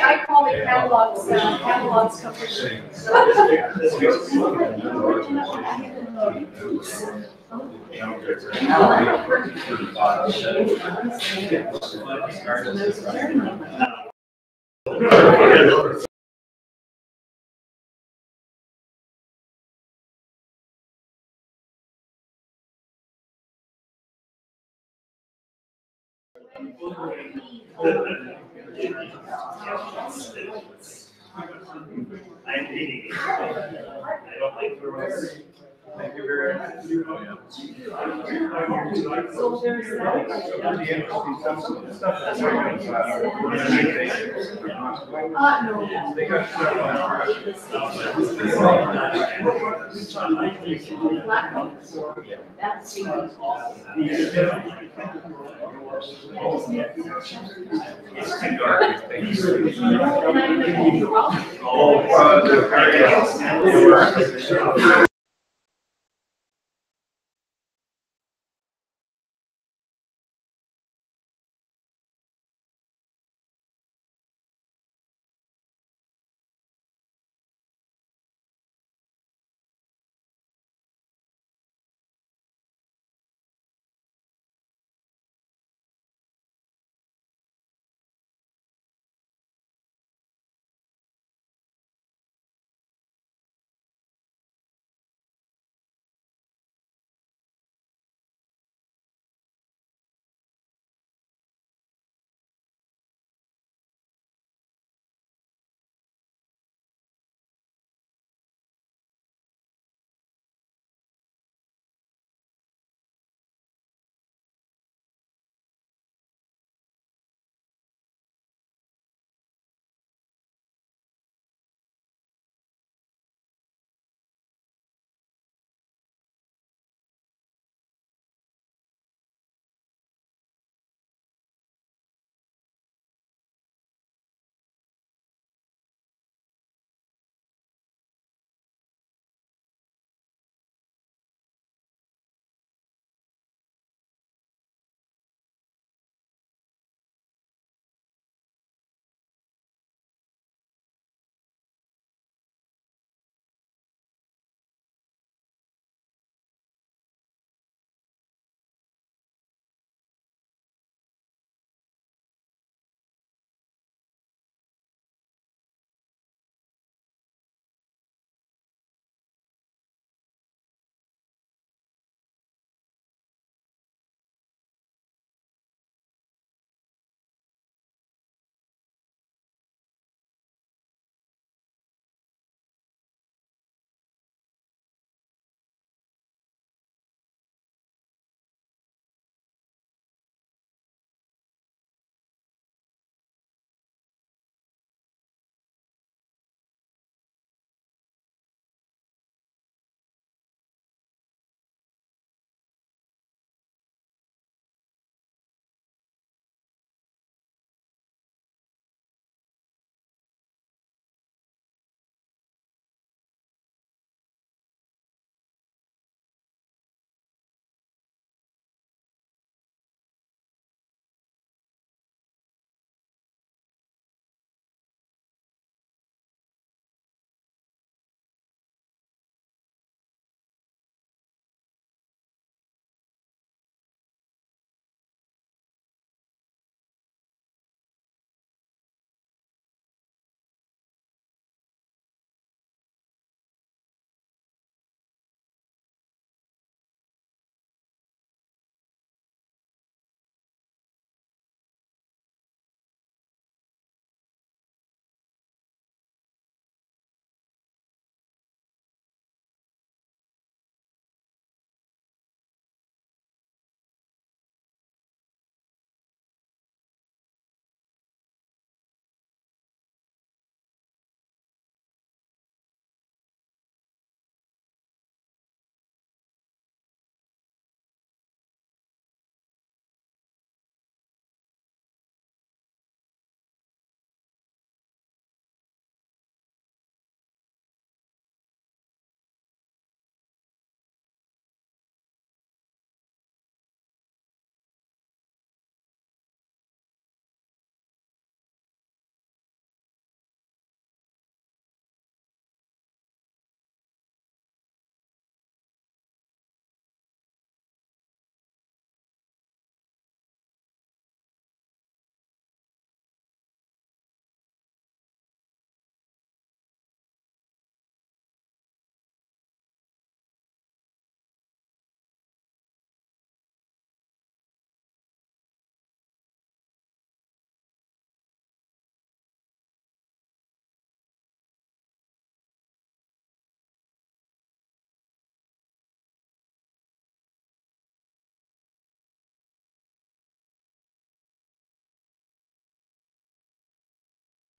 I call it catalogs company. I'm eating it. I don't like the rest. Thank you very much. So there's no. They got That's. It's too dark. Oh,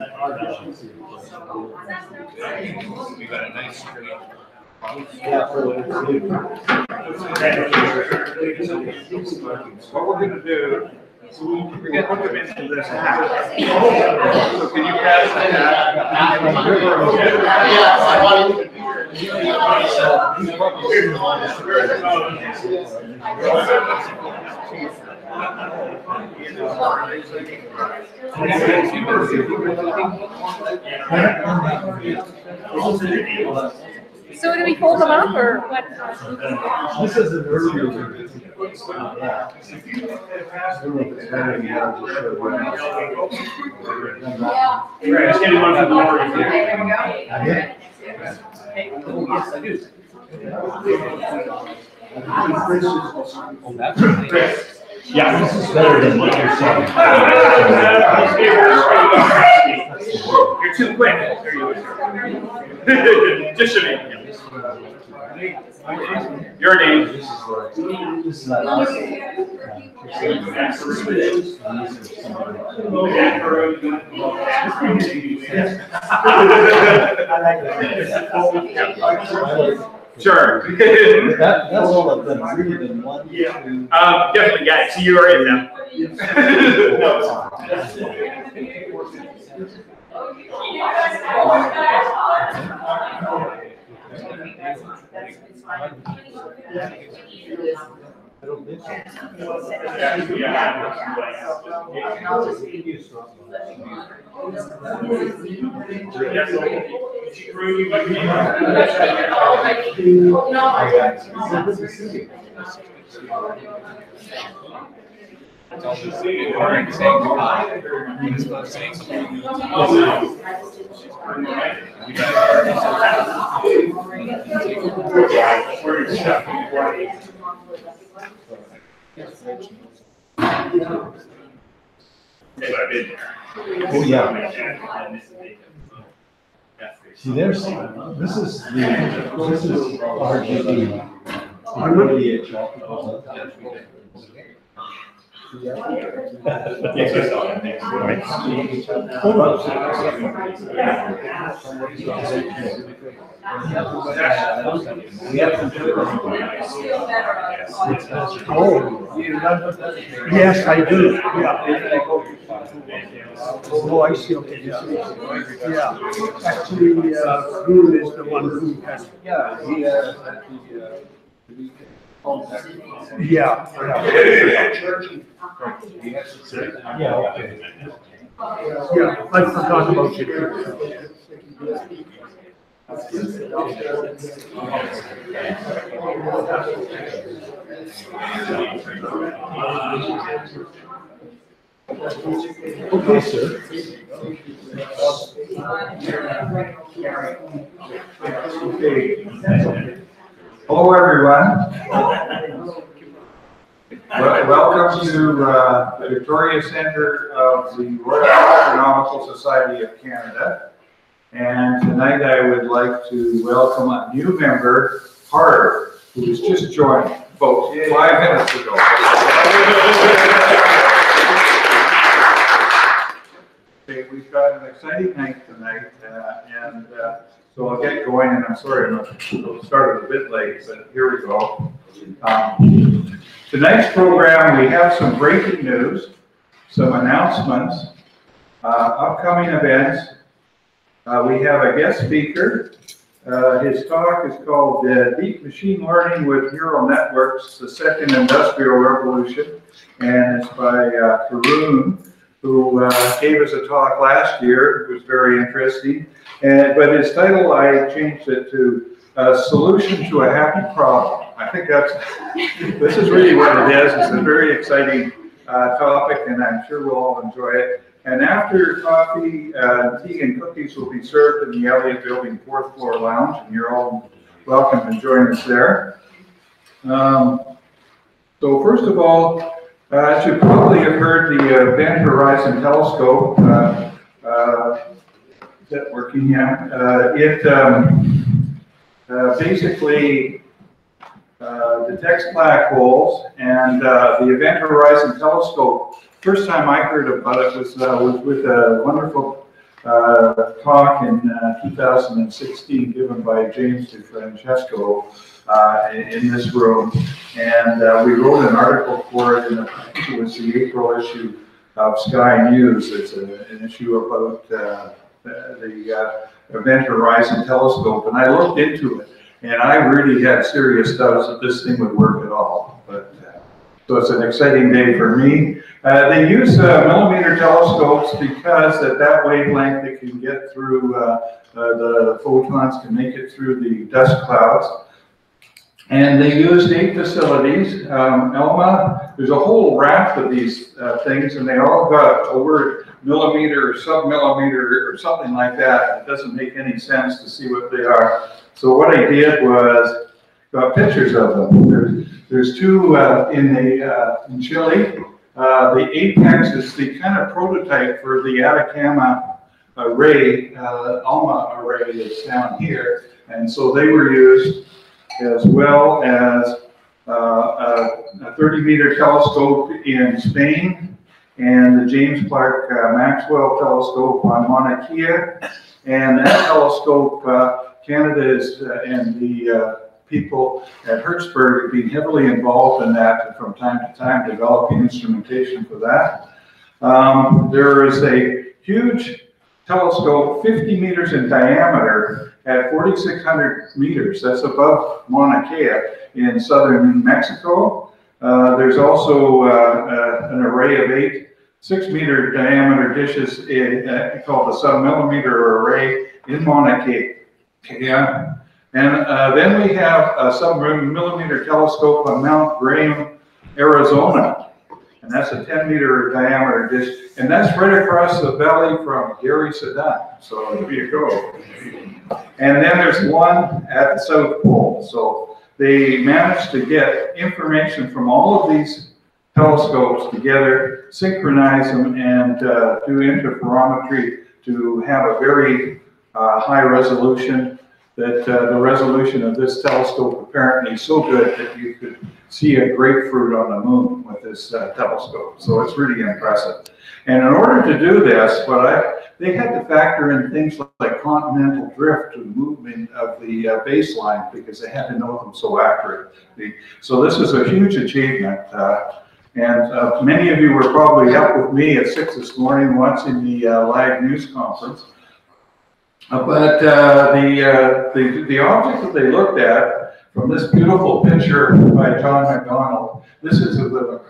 We got a nice screen. What we're gonna do, we're gonna put them into this hat. So can you pass that So do we fold them up or what? This is an earlier version. Right, just give me one for the memory. Yes, I do. Oh, that's Yeah. This is better than what you're saying. You're too quick. There you go. Just your name. Your name. This is like us. Sure. That's all of them, really than one, two. Definitely, yeah, so you are in now. I don't think so. Oh, yeah. See, this is RGB. Yes, I do, yeah. Oh, I see, okay, yeah. Actually, Boone is the one who has. Yeah, yeah. Yeah, okay. Yeah, I forgot about you. Okay, sir. Hello, everyone. Welcome to the Victoria Centre of the Royal Astronomical Society of Canada. And tonight I would like to welcome a new member, Harv, who has just joined about 5 minutes ago. Okay, we've got an exciting night tonight, so I'll get going, and I'm sorry I started a bit late, but here we go. Tonight's program, we have some breaking news, some announcements, upcoming events. We have a guest speaker. His talk is called Deep Machine Learning with Neural Networks, the Second Industrial Revolution, and it's by Karun, who gave us a talk last year. It was very interesting. But his title, I changed it to Solution to a Happy Problem. I think this is really what it is. It's a very exciting topic, and I'm sure we'll all enjoy it. And after coffee, tea and cookies will be served in the Elliott Building 4th floor lounge, and you're all welcome to join us there. So first of all, as you probably have heard, the Event Horizon Telescope, is that working? Yeah. It basically detects black holes, and the Event Horizon Telescope, first time I heard about it was with a wonderful talk in 2016 given by James DeFrancesco in this room. And we wrote an article for it, and I think it was the April issue of Sky News. It's an issue about the Event Horizon Telescope, and I looked into it, and I really had serious doubts that this thing would work at all. But so it's an exciting day for me. They use millimeter telescopes because at that wavelength it can get through, the photons can make it through the dust clouds. And they used 8 facilities. ELMA, there's a whole raft of these things, and they all got a word millimeter or sub-millimeter or something like that. It doesn't make any sense to see what they are. So what I did was got pictures of them. There's 2 in Chile. The Apex is the kind of prototype for the Atacama array, ALMA array that's down here. And so they were used, as well as a 30-meter telescope in Spain, and the James Clerk Maxwell telescope on Mauna Kea. And that telescope, Canada is, and the people at Hertzberg have been heavily involved in that from time to time, developing instrumentation for that. There is a huge telescope, 50 meters in diameter, at 4,600 meters. That's above Mauna Kea in southern Mexico. There's also an array of 8 6-meter diameter dishes called the sub-millimeter array in Mauna Kea. And then we have a sub-millimeter telescope on Mount Graham, Arizona. And that's a 10-meter diameter dish. And that's right across the valley from Gary Sedan. So there you go. And then there's one at the South Pole. So they managed to get information from all of these telescopes together, synchronize them, and do interferometry to have a very high resolution. That the resolution of this telescope apparently is so good that you could see a grapefruit on the moon with this telescope. So it's really impressive. And in order to do this, they had to factor in things like continental drift to the movement of the baseline, because they had to know them so accurately. So this is a huge achievement. And many of you were probably up with me at 6 this morning watching the live news conference. But the object that they looked at from this beautiful picture by John McDonald, this is the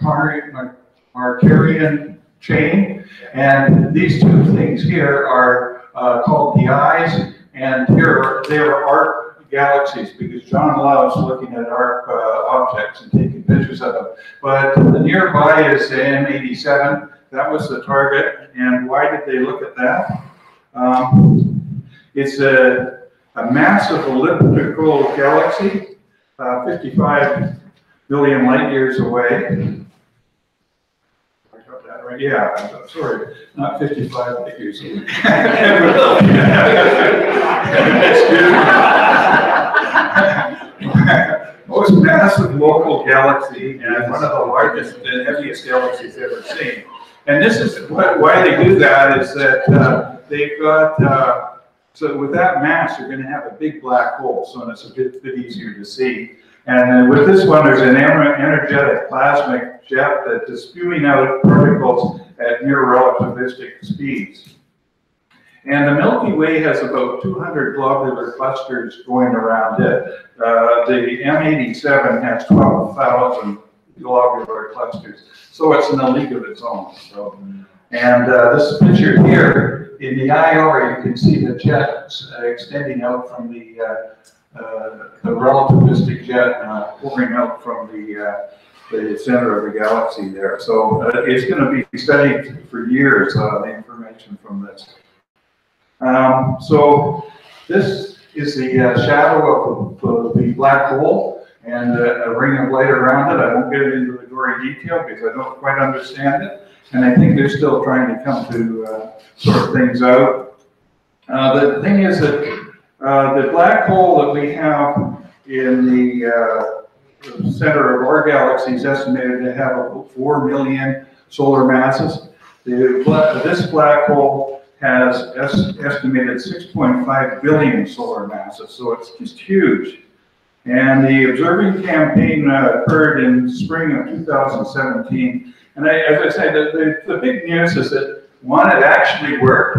Markarian chain, and these 2 things here are called the eyes, and here they are arc galaxies, because John loves looking at arc objects and taking pictures of them. But the nearby is the M87. That was the target, and why did they look at that? It's a massive elliptical galaxy, 55 million light years away. I got that right? Yeah, I'm sorry, not 55 light years away. Most massive local galaxy, and one of the largest and heaviest galaxies ever seen. And this is why they do that, is that they've got so with that mass, you're going to have a big black hole, so it's a bit easier to see. And with this one, there's an energetic plasmic jet that is spewing out particles at near relativistic speeds. And the Milky Way has about 200 globular clusters going around it. The M87 has 12,000 globular clusters, so it's in a league of its own. So, and this picture here, in the IR, you can see the jets extending out from the relativistic jet pouring out from the center of the galaxy there. So it's going to be studied for years, the information from this. So this is the shadow of the black hole and a ring of light around it. I won't get into the gory detail because I don't quite understand it. And I think they're still trying to come to sort things out. The thing is that the black hole that we have in the center of our galaxy is estimated to have about 4 million solar masses. This black hole has estimated 6.5 billion solar masses, so it's just huge. And the observing campaign occurred in spring of 2017. And as I said, the big news is that one, it actually worked.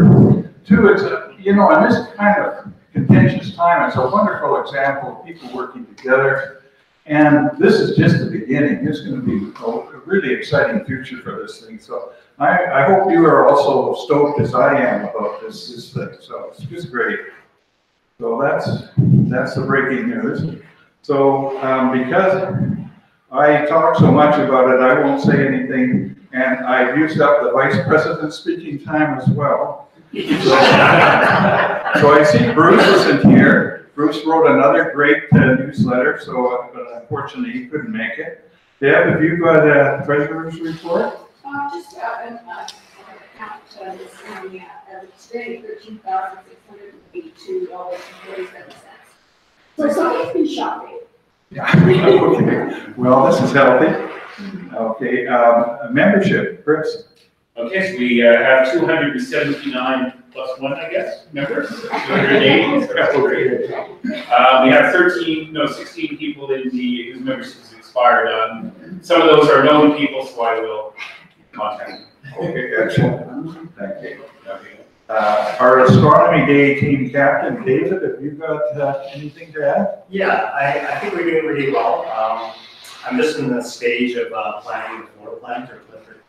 Two, it's in this kind of contentious time, it's a wonderful example of people working together. And this is just the beginning. It's going to be a really exciting future for this thing. So I hope you are also stoked as I am about this thing. So it's just great. So that's the breaking news. So because I talk so much about it, I won't say anything. And I've used up the vice president's speaking time as well. So I see Bruce isn't here. Bruce wrote another great newsletter, but unfortunately he couldn't make it. Deb, have you got a treasurer's report? Just an account this morning today, $13,682.47. So somebody's been shopping. Yeah. Okay. Well, this is healthy. Okay. Membership, Chris. Okay, so we have 279 plus one, I guess, members. 280. So great. We have 16 people whose membership has expired. Some of those are known people, so I will contact them. Okay, excellent. Thank you. Our Astronomy Day team captain, David, have you got anything to add? Yeah, I think we're doing really well. I'm just in the stage of planning the floor plan for Clifford.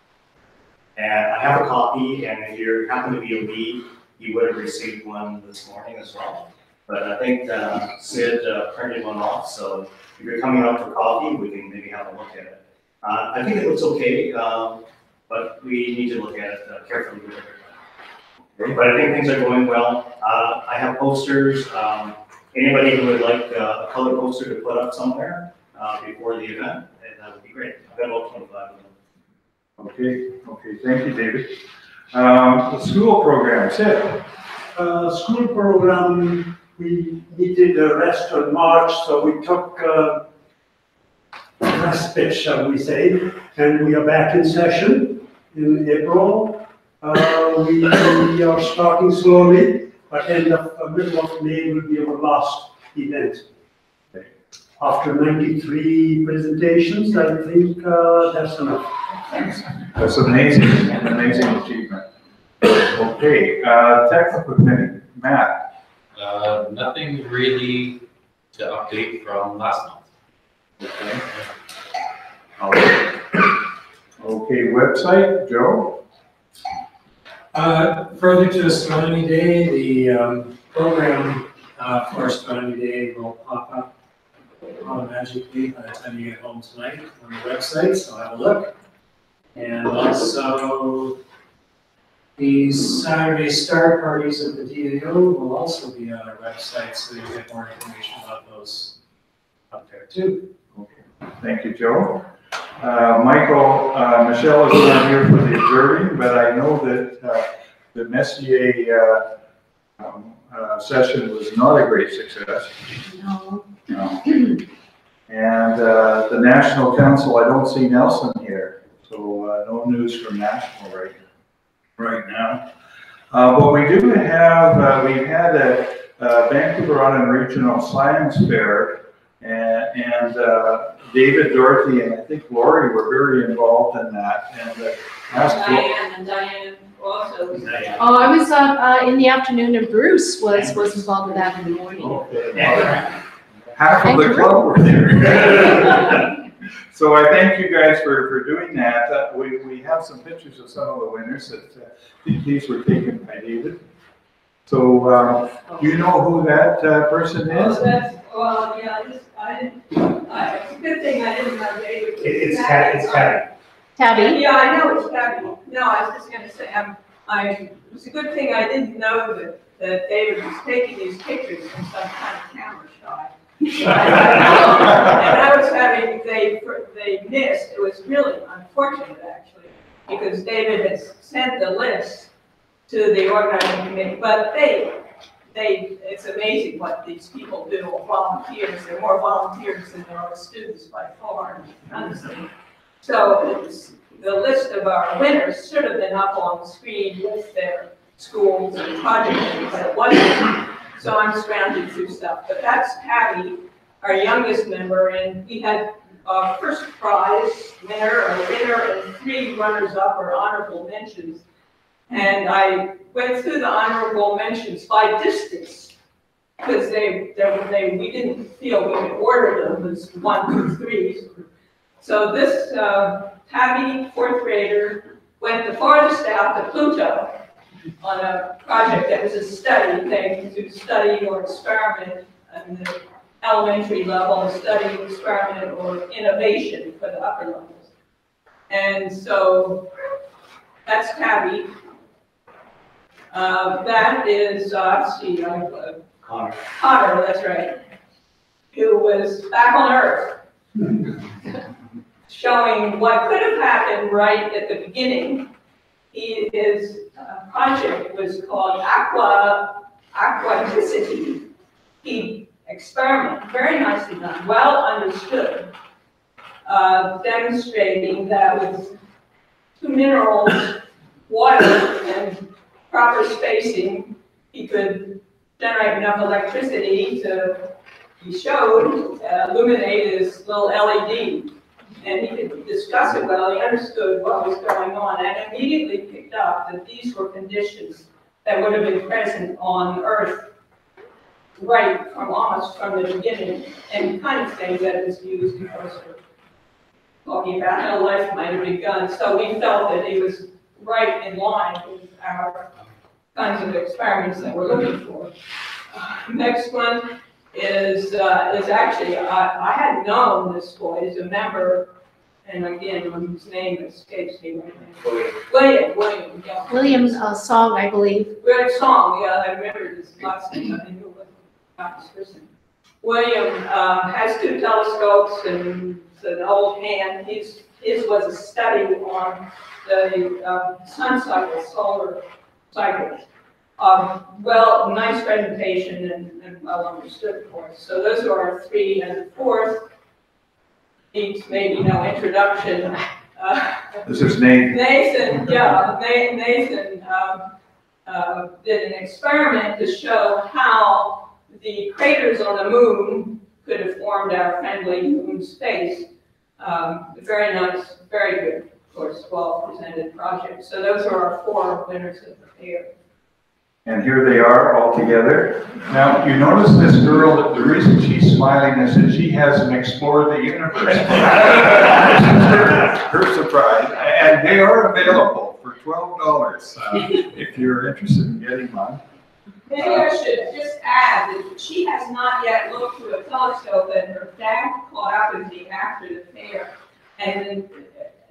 And I have a copy, and if you happen to be a lead, you would have received one this morning as well. But I think Sid printed one off, so if you're coming out for coffee, we can maybe have a look at it. I think it looks okay, but we need to look at it carefully with everybody. But I think things are going well. I have posters. Anybody who would like a color poster to put up somewhere before the event, that would be great. I've got about 25 of them. Okay, thank you, David. The school program, Sid. School program, we needed a rest on March, so we took a respite, shall we say, and we are back in session in April. We are starting slowly, but middle of May will be our last event. After 93 presentations, I think that's enough. That's amazing achievement. Okay, technical committee, Matt. Nothing really to update from last month. Okay. Okay, website, Joe. Further to Astronomy Day, the program for Astronomy Day will pop up automatically by the time you get home tonight on the website, so have a look. And also, the Saturday start parties of the DAO will also be on our website, so you'll get more information about those up there too. Okay. Thank you, Joe. Michael, Michelle is not here for the observing, but I know that the Messier session was not a great success. No. No. And the National Council, I don't see Nelson here, so no news from National right now. But we do have, we've had a Vancouver Island Regional Science Fair, and David, Dorothy, and I think Lori were very involved in that. And Diane also. Oh, I was in the afternoon, and Bruce was involved with that in the morning. Okay. Half of the club were there. So I thank you guys for doing that. We have some pictures of some of the winners that I think these were taken by David. So do you know who that person is? Well, yeah, it's a good thing I didn't know David. It's Tabby. Tabby? Yeah, I know it's Tabby. No, I was just gonna say, it's a good thing I didn't know that David was taking these pictures from some kind of camera shot. And I was having, they missed, it was really unfortunate actually, because David has sent the list to the organizing committee, but it's amazing what these people do, volunteers. There are more volunteers than there are students by far, honestly. So the list of our winners should have been up on the screen with their schools and projects, but it wasn't. So I'm scrounging through stuff. But that's Patty, our youngest member, and we had first prize winner, a winner, and 3 runners-up or honorable mentions. And I went through the honorable mentions by distance because we didn't feel we could order them as 1, 2, 3. So this Patty, 4th grader, went the farthest out to Pluto on a project that was a study. They do study or experiment in the elementary level, study, experiment, or innovation for the upper levels. And so that's Tabby. That is, let's see, Connor. Connor, that's right, who was back on Earth, showing what could have happened right at the beginning. His project was called Aquaticity. He experiment, very nicely done, well understood, demonstrating that with 2 minerals, water, and proper spacing, he could generate enough electricity to, he showed, illuminate his little LED. And he could discuss it well, he understood what was going on, and immediately picked up that these were conditions that would have been present on Earth right from almost from the beginning, and kind of thing that is used in course for talking about how life might have begun. So we felt that he was right in line with our kinds of experiments that we're looking for. Next one is actually, I had known this boy as a member, and again, his name escapes me right now. William, yeah. William's song, I believe. Good song, yeah, I remember his last name, I knew it was person. William has 2 telescopes and it's an old hand. His was a study on the sun cycle, solar cycles. Well, nice presentation and well understood, of course. So those are our 3, and the 4th needs maybe no introduction. This is Nathan. Nathan, yeah, Nathan did an experiment to show how the craters on the moon could have formed our friendly moon space. Very nice, very good, of course, well-presented project. So those are our 4 winners of the fair. And here they are all together. Now, you notice this girl, that the reason she's smiling is that she hasn't explored the universe. her surprise. And they are available for $12 if you're interested in getting one. Maybe I should just add that she has not yet looked through a telescope, and her dad caught up with me after the fair and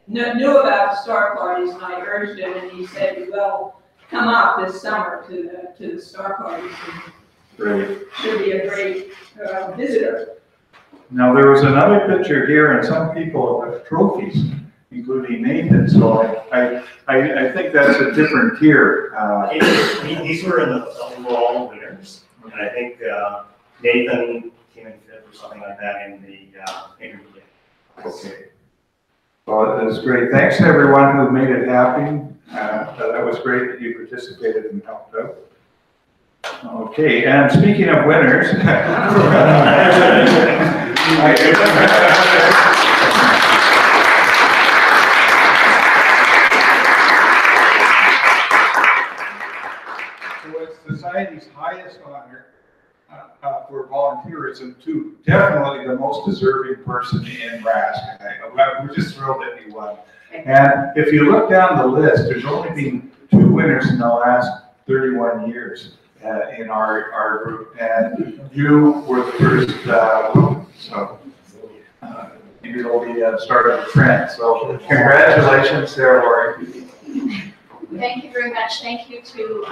knew about the star parties, and I urged him, and he said, well, come up this summer to the star parties. Great. Should be a great visitor. Now, there was another picture here, and some people have trophies, including Nathan, so I think that's a different tier. These were in the overall winners, and I think Nathan came in 5th or something like that in the intermediate. Okay. Well, that's great. Thanks to everyone who made it happen. That was great that you participated and helped out. Okay, and speaking of winners, so it's society's highest honor for volunteerism to definitely the most deserving person in Rask. We're just thrilled that you won. And if you look down the list, there's only been 2 winners in the last 31 years in our group, and you were the first one. So maybe it'll be the start of a trend. So congratulations there, Lori. Thank you very much. Thank you to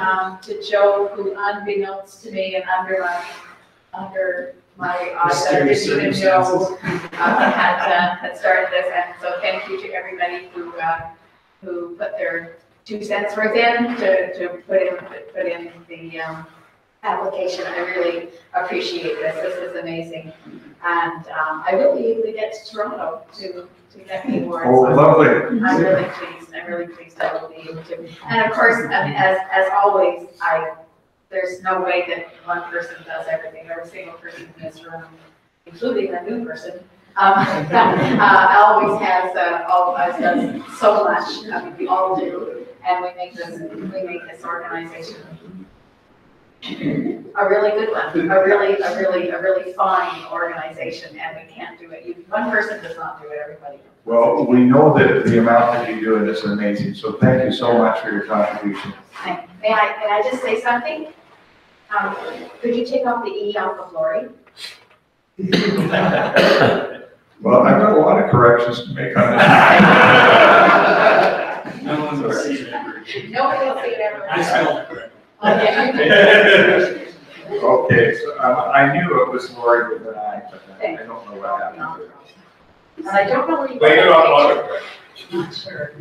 Joe, who unbeknownst to me and under my eyes, I didn't even know had started this. And so thank you to everybody who put their 2 cents worth in to put in the application. I really appreciate this. This is amazing. And I will be able to get to Toronto to get the awards. Oh, lovely. I'm really pleased I will be able to. And of course, I mean, as always, there's no way that one person does everything, every single person in this room, including a new person, always has done so much. I mean, we all do, and we make this organization a really good one, a really fine organization, and we can't do it. One person does not do it, everybody. Well, we know that the amount that you do is amazing, so thank you so much for your contribution. May I just say something? Could you take off the E off of Lori? Well, I've got a lot of corrections to make on this. No one will see it ever. Nobody will see it ever. I spelled it correct. Okay. Okay, so I knew it was Lori with an I, but I don't know what happened to it. And I don't know where you. Blame it on autocorrect. Not sure.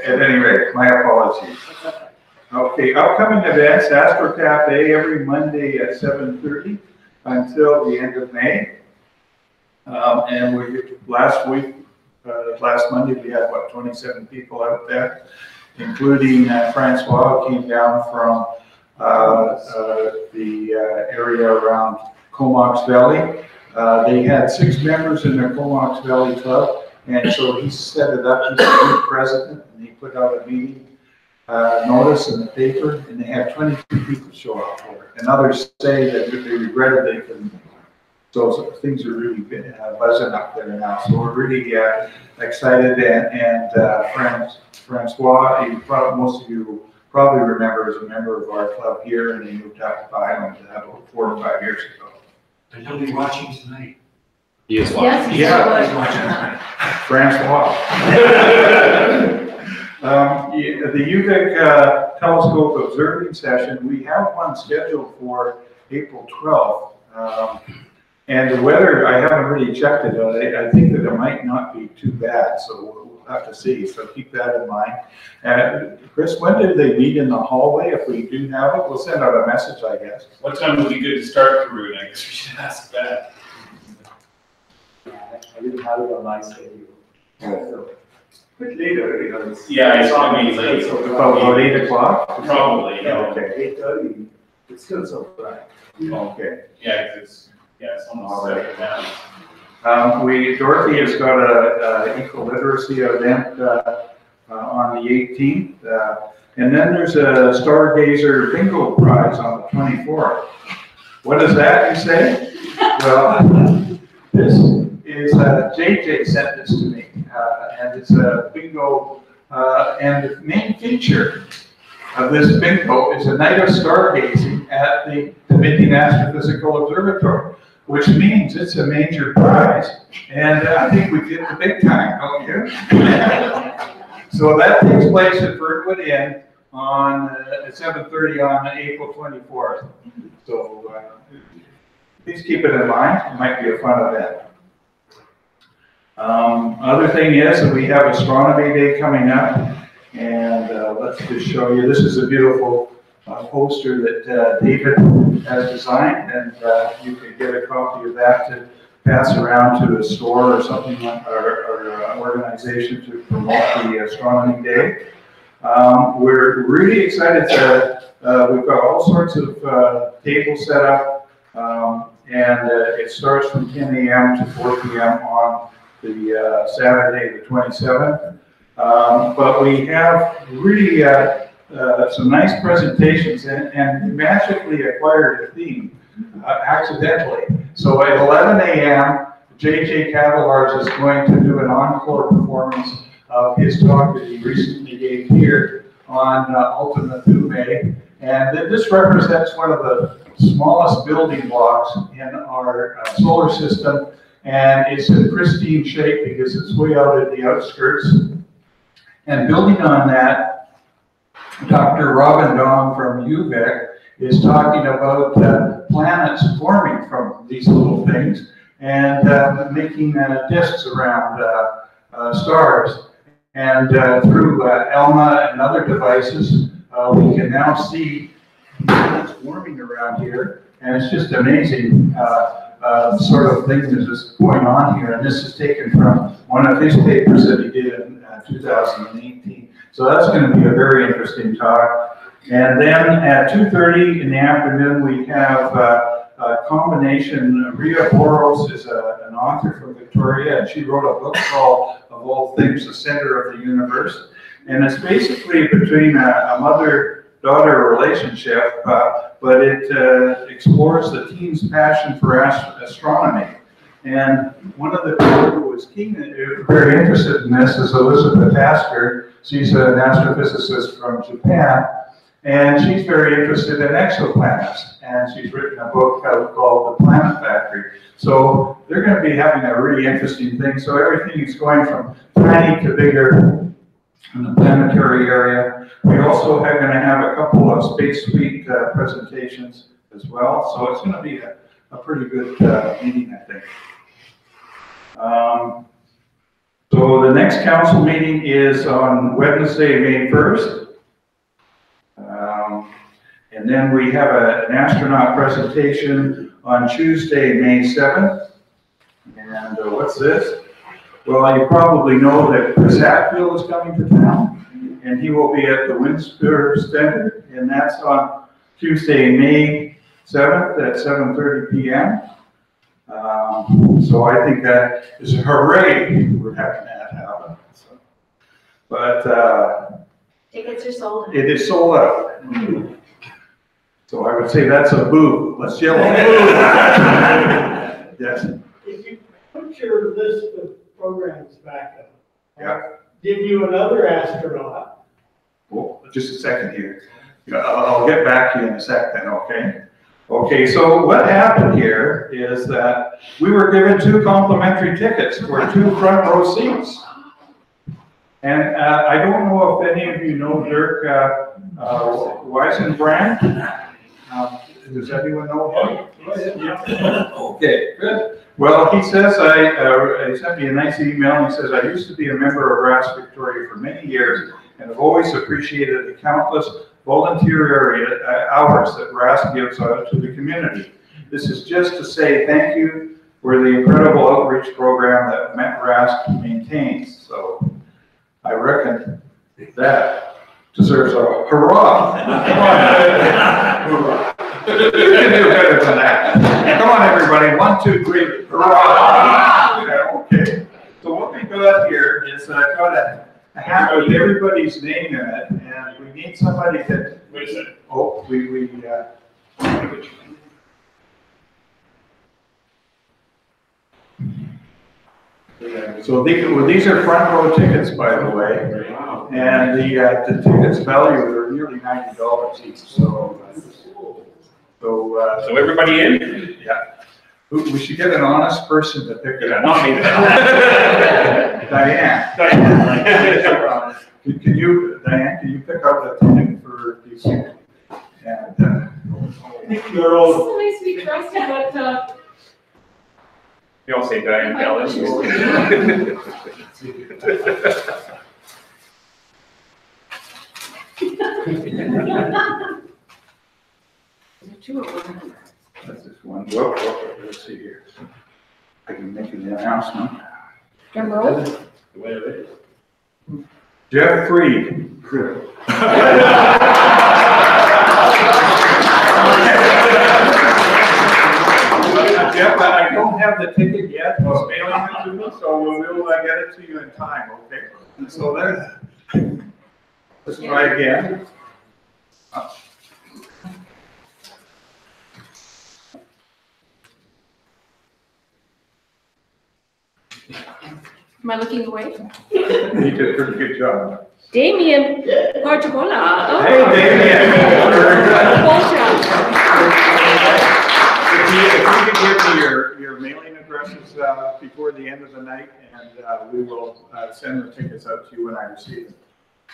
At any rate, my apologies. Okay, upcoming events, Astro Cafe every Monday at 7:30 until the end of May. And last Monday, we had, 27 people out there, including Francois, who came down from the area around Comox Valley. They had 6 members in their Comox Valley Club, and so he set it up. He's the new president, and he put out a meeting notice in the paper, and they had 22 people show up for it. And others say that they regretted they couldn't. So things are really buzzing up there now. So we're really excited, and Francois, most of you probably remember, as a member of our club here, and he moved out to Highland about 4 or 5 years ago. And he'll be watching tonight. He is Yes, watching. Yeah. He's watching tonight. Francois. The UVic telescope observing session, we have one scheduled for April 12th. And the weather, I haven't really checked it. I think that it might not be too bad, so we'll have to see. So keep that in mind. Chris, when do they meet in the hallway? If we do have it, we'll send out a message, I guess. What time would be good to start, Karun? I guess we should ask that. I didn't have it on my schedule. So, bit later, because. Yeah, it's gonna be late. So About 8 o'clock? Probably, yeah. Okay. 8:30, it's still so bright. Okay. Yeah, 'cause it's almost All right. 7 now. Dorothy has got a eco-literacy event on the 18th. And then there's a Stargazer Bingo Prize on the 24th. What is that, you say? Well, this is, JJ sent this to me, and it's a bingo, and the main feature of this bingo is a night of stargazing at the Dominican Astrophysical Observatory, which means it's a major prize, and I think we get the big time, don't you? So that takes place at Fernwood Inn at 7:30 on April 24th. So please keep it in mind. It might be a fun event. Other thing is that we have Astronomy Day coming up, and let's just show you. This is a beautiful poster that David has designed, and you can get a copy of that to pass around to a store or something like, or organization to promote the Astronomy Day. We're really excited we've got all sorts of tables set up, and it starts from 10 a.m. to 4 p.m. on the Saturday, the 27th. But we have really some nice presentations, and magically acquired a theme accidentally. So at 11 a.m., J.J. Cavallars is going to do an encore performance of his talk that he recently gave here on Ultima Thule. And this represents one of the smallest building blocks in our solar system, and it's in pristine shape because it's way out at the outskirts. And building on that, Dr. Robin Dong from UVic is talking about planets forming from these little things and making disks around stars. And through ELMA and other devices, we can now see planets forming around here, and it's just amazing. sort of thing that is going on here. And this is taken from one of his papers that he did in 2018. So that's going to be a very interesting talk. And then at 2:30 in the afternoon, we have a combination. Ria Boros is an author from Victoria, and she wrote a book called, of all things, The Center of the Universe. And it's basically between a mother-daughter relationship, but it explores the teen's passion for astronomy. And one of the people who was very interested in this is Elizabeth Tasker. She's an astrophysicist from Japan, and she's very interested in exoplanets. And she's written a book called The Planet Factory. So they're going to be having a really interesting thing. So everything is going from tiny to bigger in the planetary area. We also are going to have a couple of Space Week presentations as well. So it's going to be a pretty good meeting, I think. So the next council meeting is on Wednesday, May 1st. And then we have an astronaut presentation on Tuesday, May 7th. And what's this? Well, you probably know that Chris Hatfield is coming to town, and he will be at the Windsor Center, and that's on Tuesday, May 7th at 7:30 p.m. So I think that is a hooray we're having that happen. So, but Tickets are sold out. it is sold out. So I would say that's a boo. Let's yell a boo. Yes. If you put your list of programs back up. Yeah. Give you another astronaut. Well, just a second here. I'll get back to you in a second, okay? Okay, so what happened here is that we were given 2 complimentary tickets for 2 front row seats. And I don't know if any of you know Dirk Weisenbrand. Does anyone know him? Okay, good. Well, he says, he sent me a nice email, and he says, I used to be a member of RAS Victoria for many years, and have always appreciated the countless volunteer hours that RAS gives to the community. This is just to say thank you for the incredible outreach program that RAS maintains. So I reckon that deserves a hurrah. Hurrah. You can do better than that. Come on, everybody. 1, 2, 3. Hurrah! Yeah, okay. So what we got here is I've got a hat with everybody's name in it, and we need somebody that. Wait a second. Oh, So these are front row tickets, by the way, and the tickets value are nearly $90 each. So everybody in? Yeah. We should get an honest person to pick it up. Not me. Diane. Can you pick up the ticket for these? And Your own. Somebody's to be trusted, but, You all say Diane Callis. that's just one. Whoa, let's see here. I can make an announcement. drum roll. Jeff Freed. Jeff, I don't have the ticket yet. He's mailing it to me, so we'll get it to you in time, okay? So there. Let's try again. Am I looking away? You did a pretty good job. Damien Portabola. Oh. Hey, Damien. If you could give me your mailing addresses before the end of the night, and we will send the tickets out to you when I receive them.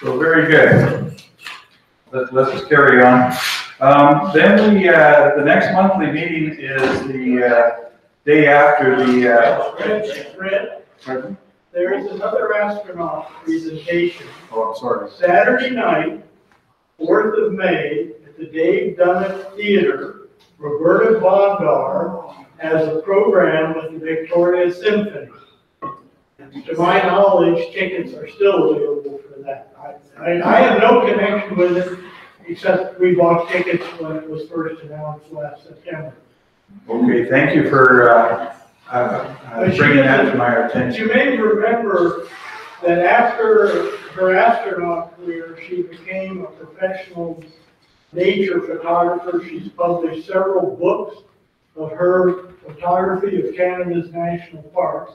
So very good. Let's just carry on. Then the next monthly meeting is the day after the. Fred, Pardon? there is another astronaut presentation. Oh, I'm sorry. Saturday night, 4th of May, at the Dave Dunnett Theater. Roberta Bondar as a program with the Victoria Symphony. And to my knowledge, tickets are still available for that. I have no connection with it, except we bought tickets when it was first announced last September. Okay, thank you for bringing that to my attention. You may remember that after her astronaut career, she became a professional nature photographer. She's published several books of her photography of Canada's national parks,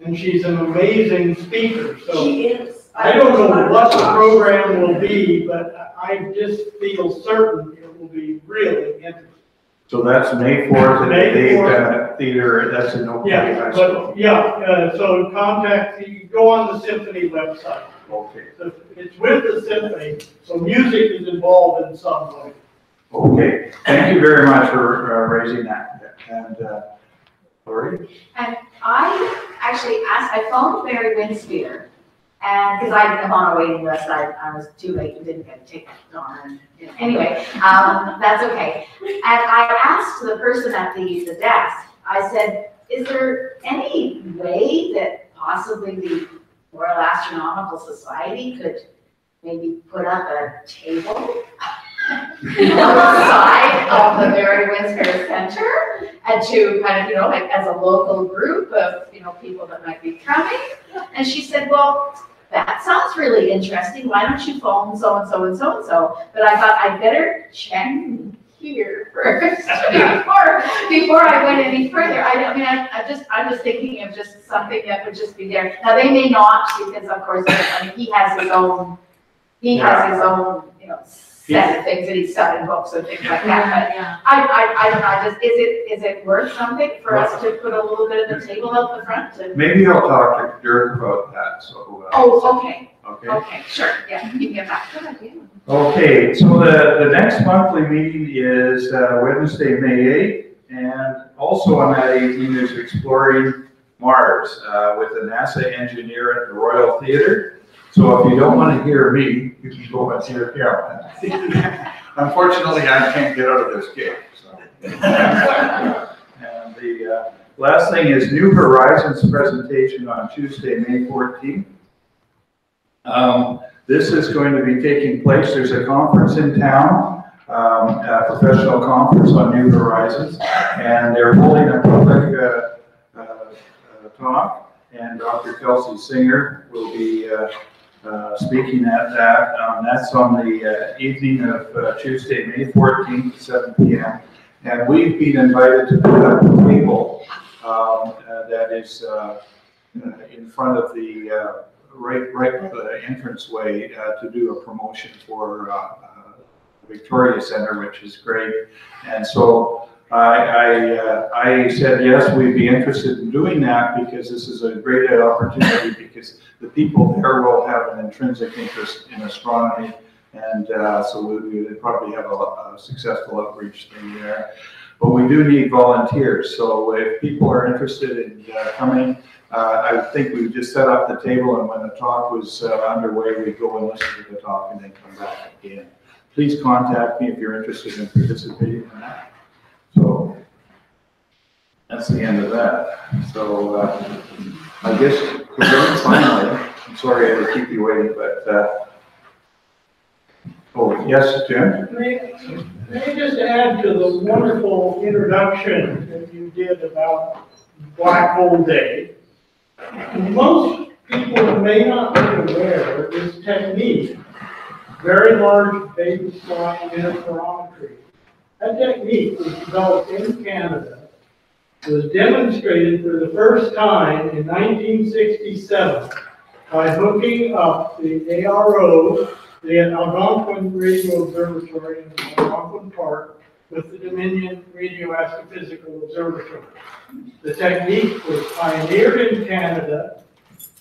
and she's an amazing speaker. So She is. I don't know what the program will be, but I just feel certain it will be really interesting. So that's May 4th at the May Dave 4th. Bennett Theater, that's in Oak Creek High School. But yeah, so contact, you go on the symphony website. Okay. So it's with the symphony, so music is involved in some way. Okay, thank you very much for raising that. And Lori? And I actually asked, I phoned Mary Winspear, and, because I'm on a waiting list, I was too late and didn't get a ticket, darn. Anyway, that's okay. And I asked the person at the desk, I said, is there any way that possibly the Royal Astronomical Society could maybe put up a table on the side of the Mary Winspear Center, and to kind of, you know, like as a local group of, you know, people that might be coming? And she said, well, that sounds really interesting. Why don't you phone so-and-so and so-and-so? But I thought I'd better check here first before I went any further. I'm just thinking of just something that would just be there. Now, they may not, because of course, I mean, he has his own, you know, set of things that he's done in books and things like that. But I don't know, is it worth something for us to put a little bit of the table out the front? And... Maybe I'll talk to Dirk about that, so. Oh, okay. Okay. Okay, sure, yeah, you can get back to that. Okay, so the next monthly meeting is Wednesday, May 8th, and also on that evening is Exploring Mars with a NASA engineer at the Royal Theatre. So if you don't want to hear me, you can go and hear him. Unfortunately, I can't get out of this cave. So. And the last thing is New Horizons presentation on Tuesday, May 14th. This is going to be taking place. There's a conference in town, a professional conference on New Horizons, and they're holding a public talk, and Dr. Kelsey Singer will be speaking at that. That's on the evening of Tuesday, May 14th at 7 p.m. And we've been invited to put up a table that is in front of the right entranceway to do a promotion for Victoria Center, which is great. And so I said, yes, we'd be interested in doing that because this is a great opportunity because the people there will have an intrinsic interest in astronomy. And so we would probably have a successful outreach thing there. But we do need volunteers. So if people are interested in coming, I think we just set up the table, and when the talk was underway, we go and listen to the talk and then come back again. Please contact me if you're interested in participating in that. So that's the end of that. So I guess finally, I'm sorry I had to keep you waiting, but oh yes, Jim. May I just add to the wonderful introduction that you did about Black Hole Day? Most people may not be aware of this technique, very large baby slot interferometry. That technique was developed in Canada, was demonstrated for the first time in 1967 by hooking up the ARO, the Algonquin Radio Observatory in Algonquin Park, with the Dominion Radio Astrophysical Observatory. The technique was pioneered in Canada,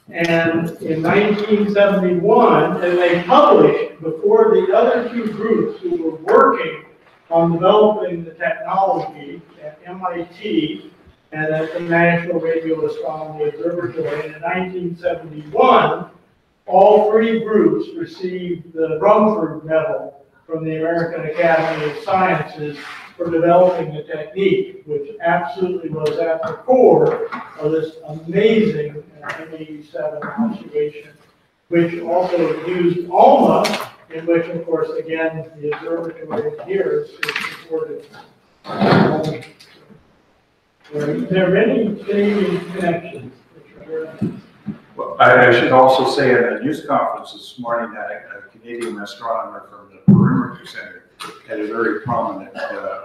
and in 1971, and they published before the other two groups who were working on developing the technology at MIT and at the National Radio Astronomy Observatory. And in 1971, all three groups received the Rumford Medal from the American Academy of Sciences for developing the technique, which absolutely was at the core of this amazing M87 observation, which also used ALMA, in which, of course, again, the observatory here is supported. There are many Canadian connections. Well, I should also say at a news conference this morning that a Canadian astronomer from the Perimeter Center had a very prominent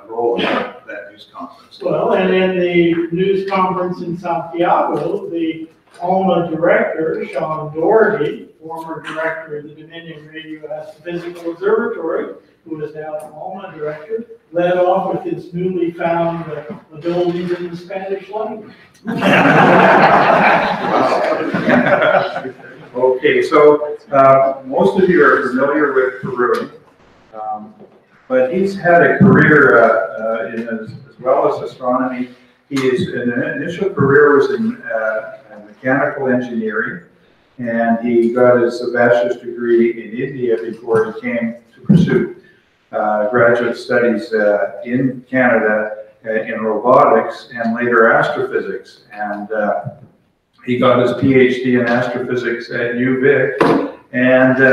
role in that news conference. Well, and in the news conference in Santiago, the ALMA director, Sean Doherty, former director of the Dominion Radio Astrophysical Observatory, who is now an ALMA director, led off with his newly found abilities in the Spanish language. Okay, so most of you are familiar with Karun, but he's had a career as well as astronomy. His initial career was in mechanical engineering, and he got his bachelor's degree in India before he came to pursue graduate studies in Canada in robotics and later astrophysics. And he got his PhD in astrophysics at UVic, and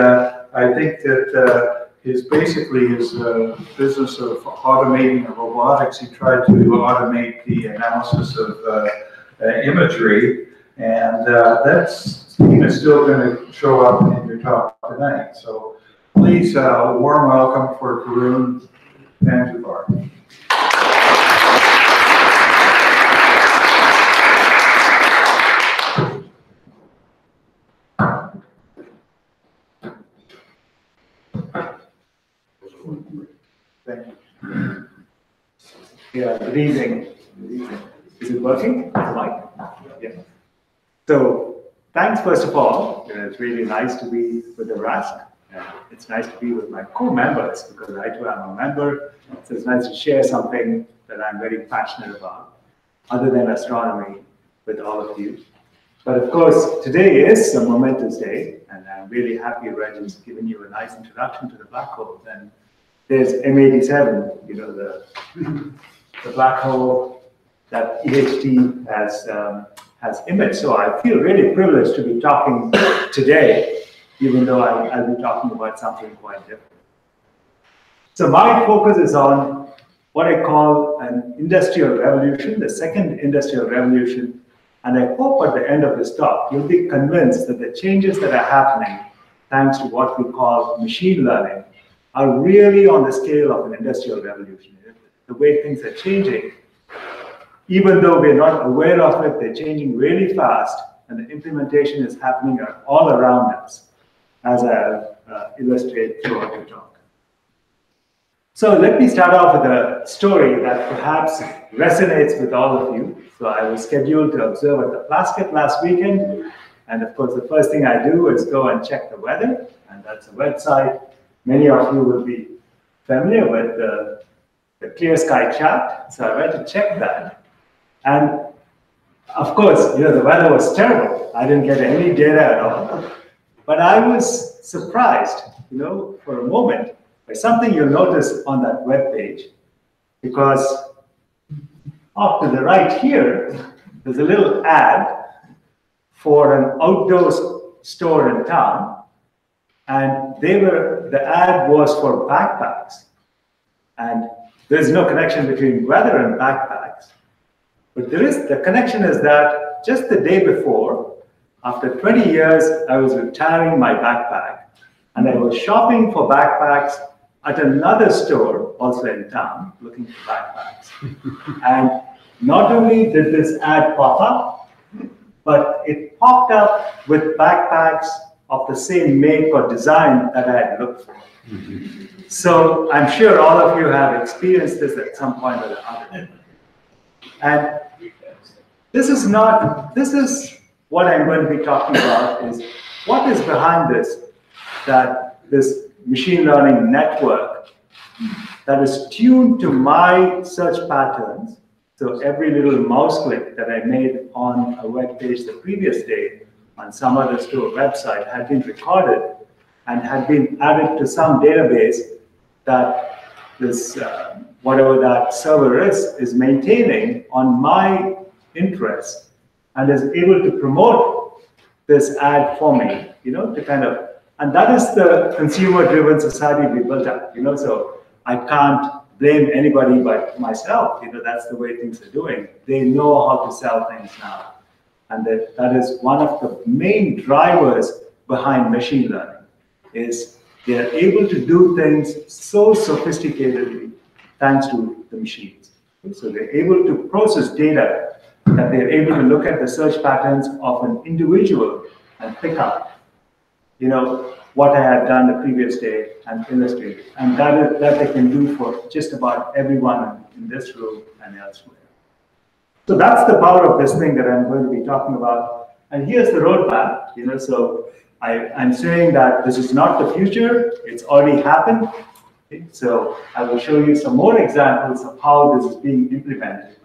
I think that his business of automating robotics, he tried to automate the analysis of imagery, and that's still going to show up in your talk tonight. So please, warm welcome for Karun Panjwar. Thank you. Yeah, good evening. Is it working? Mike? Yeah. So, thanks first of all. It's really nice to be with the RASC. It's nice to be with my co-members because I too am a member. So it's nice to share something that I'm very passionate about, other than astronomy, with all of you. But of course, today is a momentous day, and I'm really happy Reggie's given you a nice introduction to the black hole. And there's M87, you know, the black hole that EHT has imaged. So I feel really privileged to be talking today, even though I'll be talking about something quite different. So my focus is on what I call an industrial revolution, the second industrial revolution. And I hope at the end of this talk, you'll be convinced that the changes that are happening, thanks to what we call machine learning, are really on the scale of an industrial revolution. The way things are changing, even though we're not aware of it, they're changing really fast, and the implementation is happening all around us, as I'll illustrate throughout the talk. So let me start off with a story that perhaps resonates with all of you. So I was scheduled to observe at the Plaskett last weekend, and of course the first thing I do is go and check the weather, and that's a website. Many of you will be familiar with the Clear Sky Chat, so I went to check that. And of course, you know, the weather was terrible. I didn't get any data at all. But I was surprised, you know, for a moment, by something you'll notice on that web page, because off to the right here, there's a little ad for an outdoor store in town. And the ad was for backpacks. And there's no connection between weather and backpacks. But the connection is that just the day before, after 20 years, I was retiring my backpack. And I was shopping for backpacks at another store, also in town, looking for backpacks. And not only did this ad pop up, but it popped up with backpacks of the same make or design that I had looked for. So I'm sure all of you have experienced this at some point or other. And this is what I'm going to be talking about, is what is behind this machine learning network that is tuned to my search patterns. So every little mouse click that I made on a web page the previous day on some other store website had been recorded and had been added to some database that this whatever that server is maintaining on my interests and is able to promote this ad for me, to kind of, and that is the consumer-driven society we built up, so I can't blame anybody but myself, that's the way things are doing. They know how to sell things now. And that is one of the main drivers behind machine learning, is they are able to do things so sophisticatedly thanks to the machines. So they're able to process data, that they're able to look at the search patterns of an individual and pick up, what I had done the previous day and illustrate it. And that they can do for just about everyone in this room and elsewhere. So that's the power of this thing that I'm going to be talking about. And here's the roadmap, so I'm saying that this is not the future, it's already happened. Okay? So I will show you some more examples of how this is being implemented.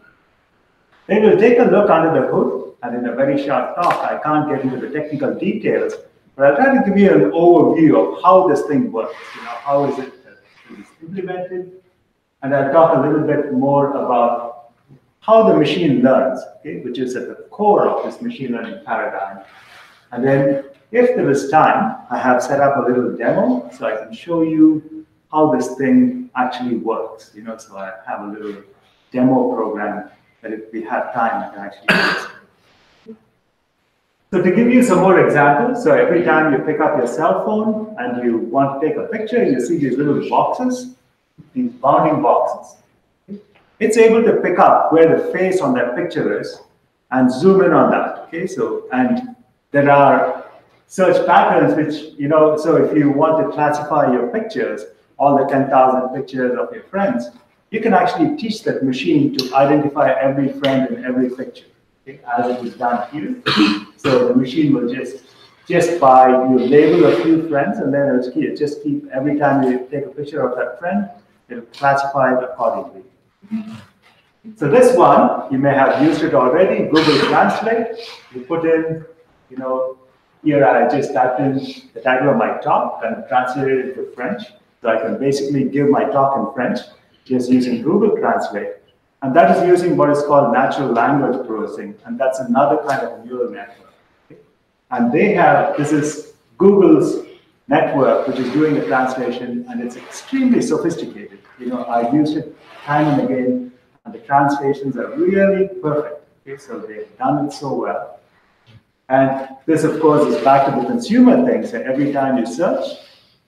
Then we'll take a look under the hood, and in a very short talk, I can't get into the technical details, but I'll try to give you an overview of how this thing works, how is it implemented, and I'll talk a little bit more about how the machine learns, okay, which is at the core of this machine learning paradigm. And then, if there is time, I have set up a little demo so I can show you how this thing actually works. So I have a little demo program that if we have time, I can actually use. So to give you some more examples, so every time you pick up your cell phone and you want to take a picture, you see these little boxes, these bounding boxes. It's able to pick up where the face on that picture is and zoom in on that. Okay, so and there are search patterns which, so if you want to classify your pictures, all the 10,000 pictures of your friends, you can actually teach that machine to identify every friend in every picture, okay, as it is done here. So the machine will just by you label a few friends, and then it'll just keep every time you take a picture of that friend, it'll classify it accordingly. So this one, you may have used it already, Google Translate. You put in, here I just typed in the title of my talk and translated it to French. So I can basically give my talk in French just using Google Translate. And that is using what is called natural language processing. And that's another kind of neural network. Okay? And this is Google's network, which is doing the translation, and it's extremely sophisticated. I've used it time and again, and the translations are really perfect. Okay? So they've done it so well. And this, of course, is back to the consumer thing. So every time you search,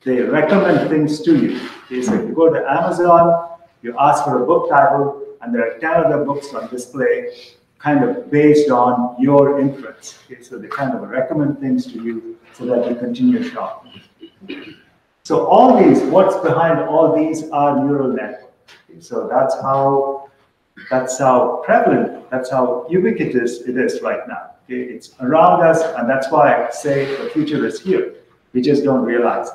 they recommend things to you. Okay? So if you go to Amazon, you ask for a book title, and there are 10 other books on display, kind of based on your interests. Okay? So they kind of recommend things to you so that you continue shopping. So all these, what's behind all these are neural networks. Okay? So that's how prevalent, that's how ubiquitous it is right now. Okay? It's around us, and that's why I say the future is here. We just don't realize it.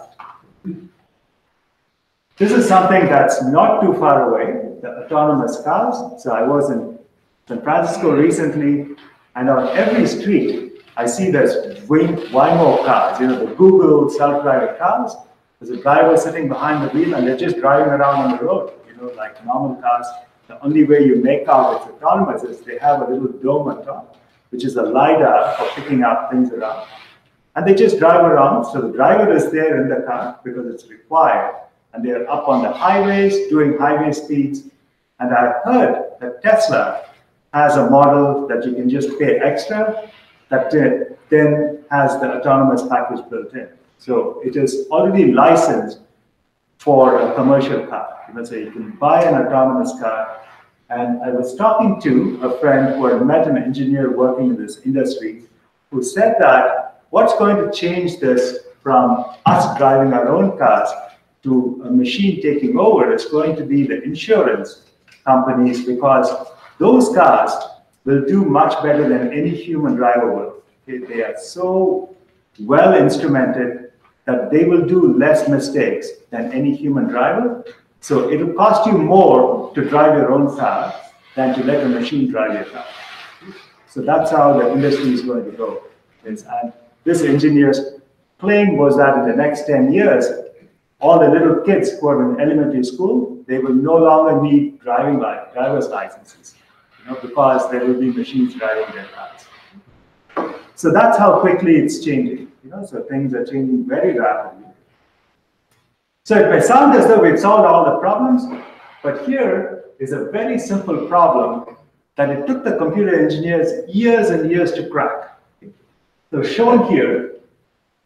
This is something that's not too far away, the autonomous cars. So I was in San Francisco recently, and on every street, I see there's Waymo cars, the Google self-driving cars. There's a driver sitting behind the wheel, and they're just driving around on the road, like normal cars. The only way you make out it's autonomous is they have a little dome on top, which is a LiDAR for picking up things around. And they just drive around, so the driver is there in the car because it's required. And they're up on the highways, doing highway speeds. And I heard that Tesla has a model that you can just pay extra, that then has the autonomous package built in. So it is already licensed for a commercial car. So you can buy an autonomous car. And I was talking to a friend who had met an engineer working in this industry who said that what's going to change this from us driving our own cars to a machine taking over is going to be the insurance companies, because those cars will do much better than any human driver will. They are so well instrumented that they will do less mistakes than any human driver. So it will cost you more to drive your own car than to let a machine drive your car. So that's how the industry is going to go. And this engineer's claim was that in the next 10 years, all the little kids who are in elementary school, they will no longer need driver's licenses, because there will be machines driving their cars. So that's how quickly it's changing. So things are changing very rapidly. So it may sound as though we've solved all the problems, but here is a very simple problem that it took the computer engineers years and years to crack. So shown here,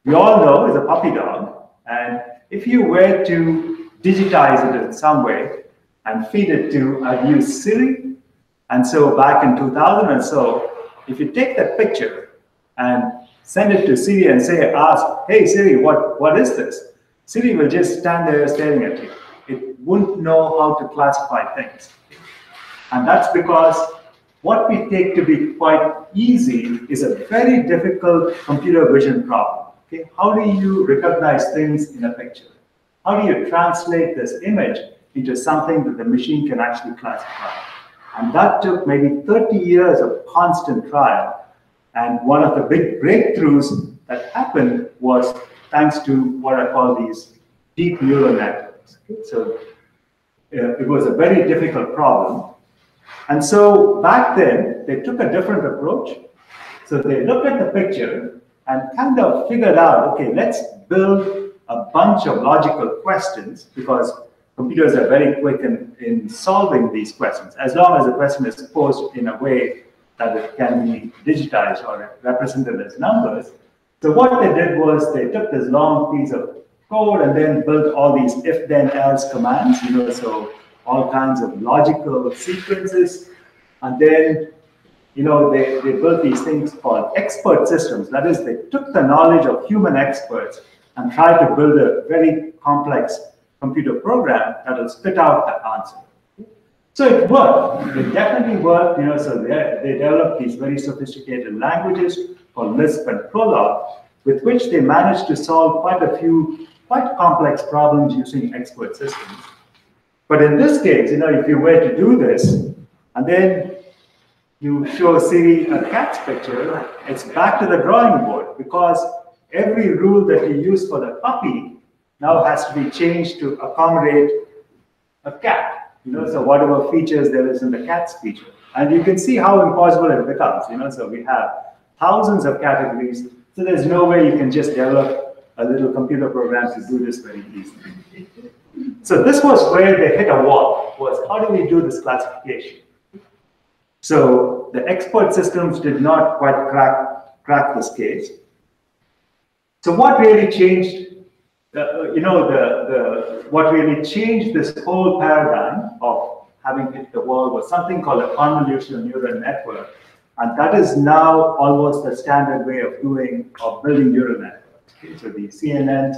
we all know is a puppy dog, and if you were to digitize it in some way and feed it to, I've used Siri, and so back in 2000 and so, if you take that picture and send it to Siri and ask, hey Siri, what is this? Siri will just stand there staring at you. It wouldn't know how to classify things. And that's because what we take to be quite easy is a very difficult computer vision problem. Okay? How do you recognize things in a picture? How do you translate this image into something that the machine can actually classify? And that took maybe 30 years of constant trial. And one of the big breakthroughs that happened was thanks to what I call these deep neural networks. Okay? So it was a very difficult problem. And so back then, they took a different approach. So they looked at the picture and kind of figured out, okay, let's build a bunch of logical questions, because computers are very quick in solving these questions, as long as the question is posed in a way that it can be digitized or represented as numbers. So what they did was they took this long piece of code and then built all these if then else commands, so all kinds of logical sequences. And then, they built these things called expert systems. That is, they took the knowledge of human experts and tried to build a very complex computer program that will spit out the answer. So it worked. It definitely worked. So they developed these very sophisticated languages called Lisp and Prolog, with which they managed to solve quite a few quite complex problems using expert systems. But in this case, if you were to do this, and then you show Siri a cat's picture, it's back to the drawing board, because every rule that you use for the puppy now has to be changed to accommodate a cat. So whatever features there is in the cat's feature. And you can see how impossible it becomes. So we have thousands of categories, so there's no way you can just develop a little computer program to do this very easily. So this was where they hit a wall, was how do we do this classification? So the expert systems did not quite crack this case. So what really changed, what really changed this whole paradigm of having hit the wall was something called a convolutional neural network. And that is now almost the standard way of building neural networks. Okay? So the CNNs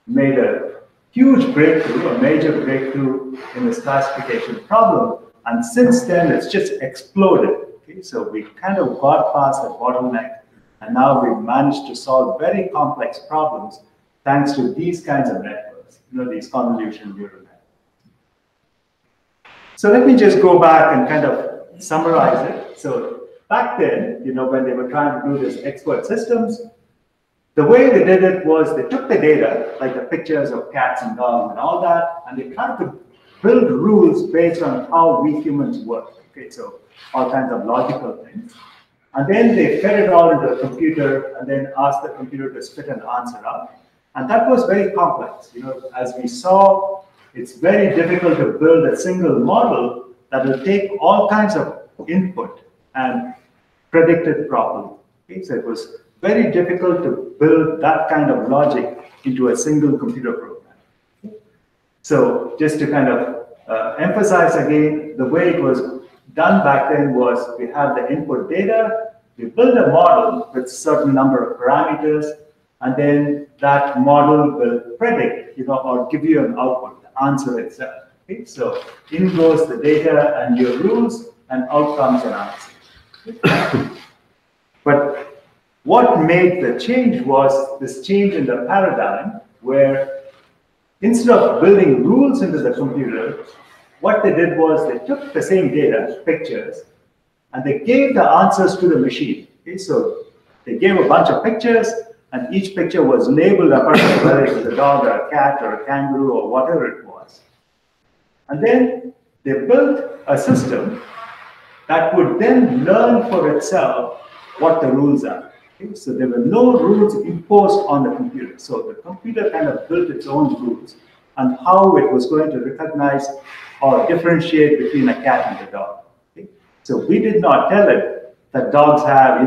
made a huge breakthrough, a major breakthrough in this classification problem. And since then, it's just exploded. Okay? So we kind of got past that bottleneck. And now we've managed to solve very complex problems thanks to these kinds of networks, these convolutional neural networks. So let me just go back and kind of summarize it. So back then, when they were trying to do this expert systems, the way they did it was they took the data, like the pictures of cats and dogs and all that, and they tried to build rules based on how we humans work. Okay, so all kinds of logical things. And then they fed it all into the computer and then asked the computer to spit an answer out. And that was very complex. As we saw, it's very difficult to build a single model that will take all kinds of input and predict it properly. Okay? So it was very difficult to build that kind of logic into a single computer program. Okay? So just to kind of emphasize again, the way it was done back then was we have the input data, we build a model with a certain number of parameters, and then that model will predict, or give you an output, the answer itself. Okay? So in goes the data and your rules, and out comes an answer. But what made the change was this change in the paradigm, where instead of building rules into the computer, what they did was they took the same data, pictures, and they gave the answers to the machine. Okay? So they gave a bunch of pictures, and each picture was labeled according to whether it was a dog or a cat or a kangaroo or whatever it was. And then they built a system that would then learn for itself what the rules are. Okay? So there were no rules imposed on the computer. So the computer kind of built its own rules and how it was going to recognize or differentiate between a cat and a dog. Okay? So we did not tell it that dogs have,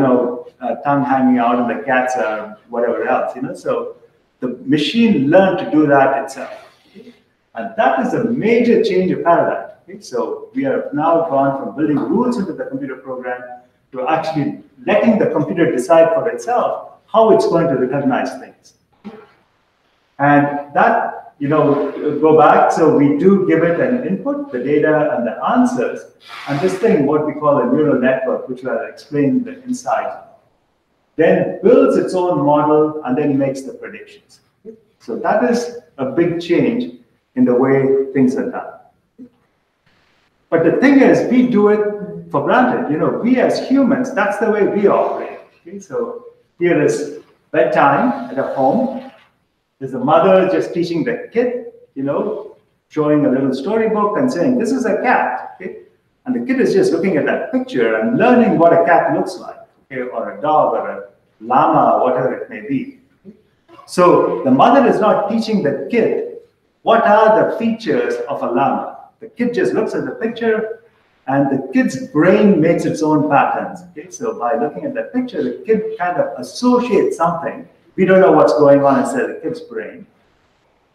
a tongue hanging out and the cats are whatever else, So the machine learned to do that itself. Okay? And that is a major change of paradigm. Okay? So we have now gone from building rules into the computer program to actually letting the computer decide for itself how it's going to recognize things. And that, go back, so we do give it an input, the data and the answers, and this thing, what we call a neural network, which I'll explain the insides, then builds its own model and then makes the predictions. So that is a big change in the way things are done. But the thing is, we do it for granted. We as humans, that's the way we operate. Okay? So here is bedtime at a home. There's a mother just teaching the kid, showing a little storybook and saying, this is a cat. Okay? And the kid is just looking at that picture and learning what a cat looks like, okay? Or a dog or a llama, or whatever it may be. So the mother is not teaching the kid what are the features of a llama. The kid just looks at the picture and the kid's brain makes its own patterns. Okay? So by looking at that picture, the kid kind of associates something. We don't know what's going on inside the kid's brain.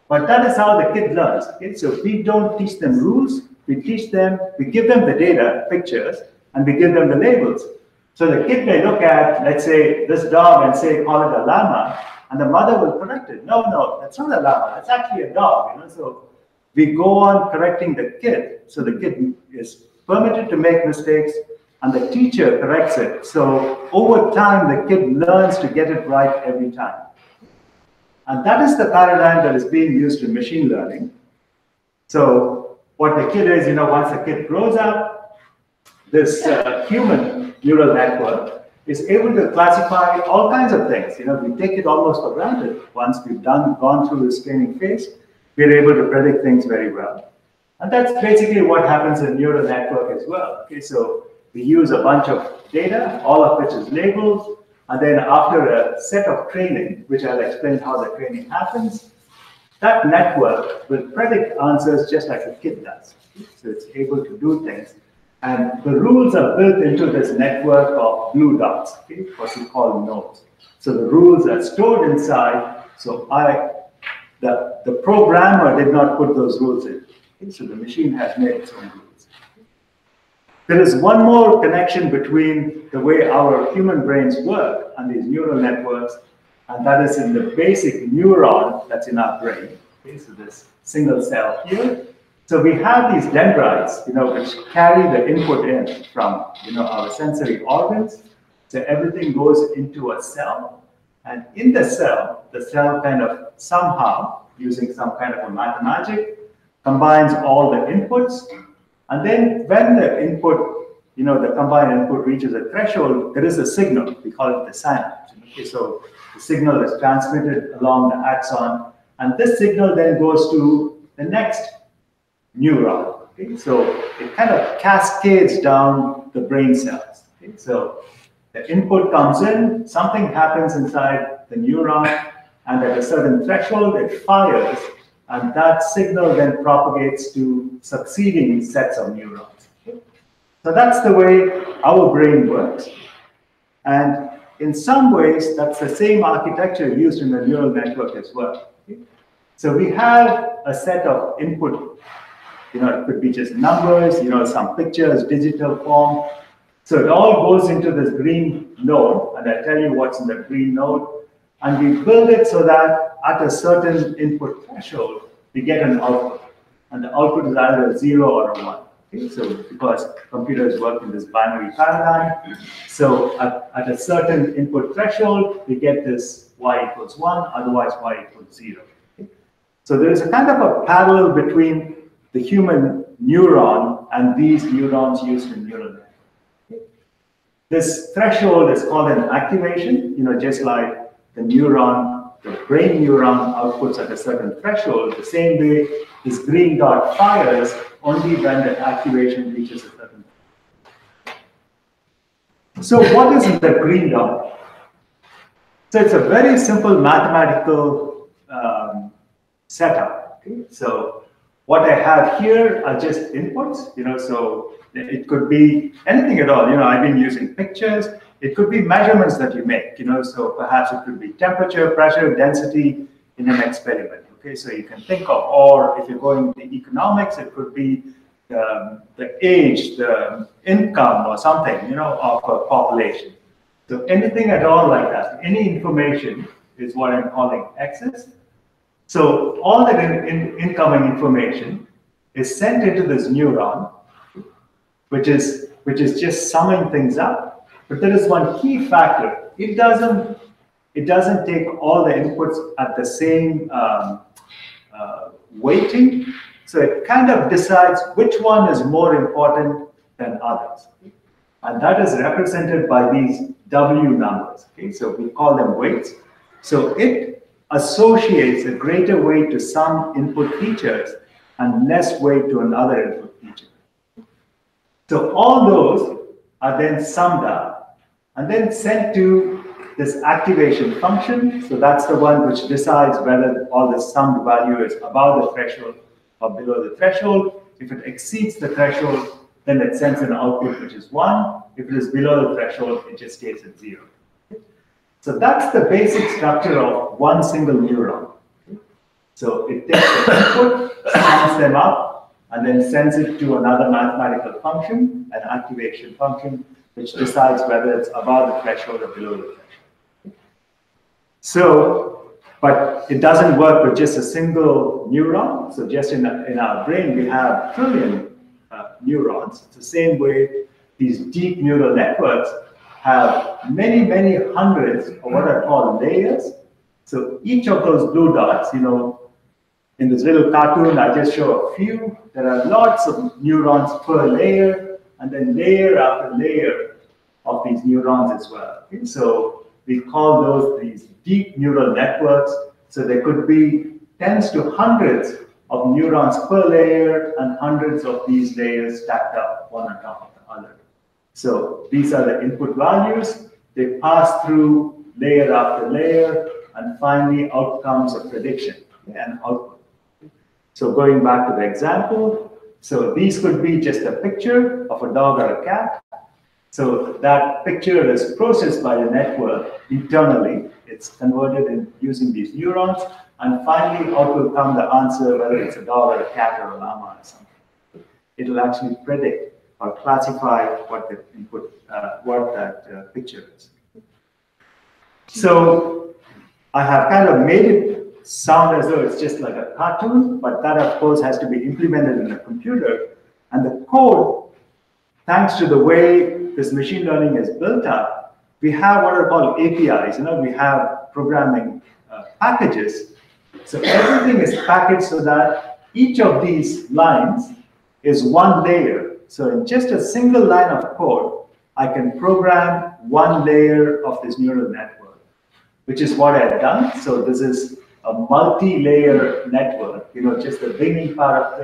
But that is how the kid learns. Okay? So we don't teach them rules. We give them the data, pictures, and we give them the labels. So the kid may look at, let's say, this dog and say, call it a llama, and the mother will correct it. No, that's not a llama. That's actually a dog. So we go on correcting the kid. So the kid is permitted to make mistakes, and the teacher corrects it. So over time, the kid learns to get it right every time. And that is the paradigm that is being used in machine learning. So what the kid is, once the kid grows up, this human neural network is able to classify all kinds of things. We take it almost for granted. Once we've gone through this training phase, we're able to predict things very well. And that's basically what happens in neural network as well. Okay, so we use a bunch of data, all of which is labeled, and then after a set of training, which I'll explain how the training happens, that network will predict answers just like a kid does. So it's able to do things. And the rules are built into this network of blue dots, okay, what we call nodes. So the rules are stored inside. So the programmer did not put those rules in. Okay, so the machine has made its own rules. There is one more connection between the way our human brains work and these neural networks, and that is in the basic neuron that's in our brain. Okay, so this single cell here. So we have these dendrites, which carry the input in from, our sensory organs. So everything goes into a cell, and in the cell kind of somehow, using some kind of a mathemagic, combines all the inputs. And then when the input, the combined input reaches a threshold, there is a signal. We call it the synapse. Okay, so the signal is transmitted along the axon, and this signal then goes to the next neuron. Okay, so it kind of cascades down the brain cells. Okay, so the input comes in, something happens inside the neuron, and at a certain threshold, it fires, and that signal then propagates to succeeding sets of neurons. Okay? So that's the way our brain works. And in some ways, that's the same architecture used in the neural network as well. Okay? So we have a set of input, it could be just numbers, some pictures, digital form. So it all goes into this green node, and I'll tell you what's in the green node. And we build it so that at a certain input threshold, we get an output. And the output is either a 0 or a 1. Okay? So because computers work in this binary paradigm, so at a certain input threshold, we get this y equals 1, otherwise y equals 0. Okay? So there is a kind of a parallel between the human neuron and these neurons used in neural network. Okay? This threshold is called an activation, just like the neuron, the brain neuron outputs at a certain threshold, the same way this green dot fires only when the activation reaches a certain. So what is the green dot? So it's a very simple mathematical setup. Okay? So what I have here are just inputs, so it could be anything at all. I've been using pictures. It could be measurements that you make, so perhaps it could be temperature, pressure, density in an experiment. Okay, so you can think of, or if you're going to economics, it could be the age, the income or something, of a population. So anything at all like that, any information is what I'm calling excess. So all that incoming information is sent into this neuron, which is just summing things up. But there is one key factor. It doesn't take all the inputs at the same weighting. So it kind of decides which one is more important than others. And that is represented by these W numbers. Okay, so we call them weights. So it associates a greater weight to some input features and less weight to another input feature. So all those are then summed up and then sent to this activation function. So that's the one which decides whether all the summed value is above the threshold or below the threshold. If it exceeds the threshold, then it sends an output which is 1. If it is below the threshold, it just stays at 0. So that's the basic structure of one single neuron. So it takes the input, sums them up, and then sends it to another mathematical function, an activation function, which decides whether it's above the threshold or below the threshold. So, but it doesn't work with just a single neuron. So just in our brain, we have trillion neurons. It's the same way these deep neural networks have many, many hundreds of what are called layers. So each of those blue dots, in this little cartoon, I just show a few. There are lots of neurons per layer, and then layer after layer of these neurons as well. Okay? So we call those these deep neural networks. So there could be tens to hundreds of neurons per layer and hundreds of these layers stacked up one on top of the other. So these are the input values. They pass through layer after layer, and finally out comes a prediction and output. So going back to the example, so these could be just a picture of a dog or a cat. So that picture is processed by the network internally. It's converted in using these neurons, and finally out will come the answer, whether it's a dog or a cat or a llama or something. It'll actually predict or classify what the input, what that picture is. So I have kind of made it sound as though it's just like a cartoon, but that of course has to be implemented in a computer. And the code, thanks to the way this machine learning is built up, we have what are called APIs. We have programming packages. So everything is packaged so that each of these lines is one layer. So in just a single line of code, I can program one layer of this neural network, which is what I've done. So this is a multi-layer network, just the beginning part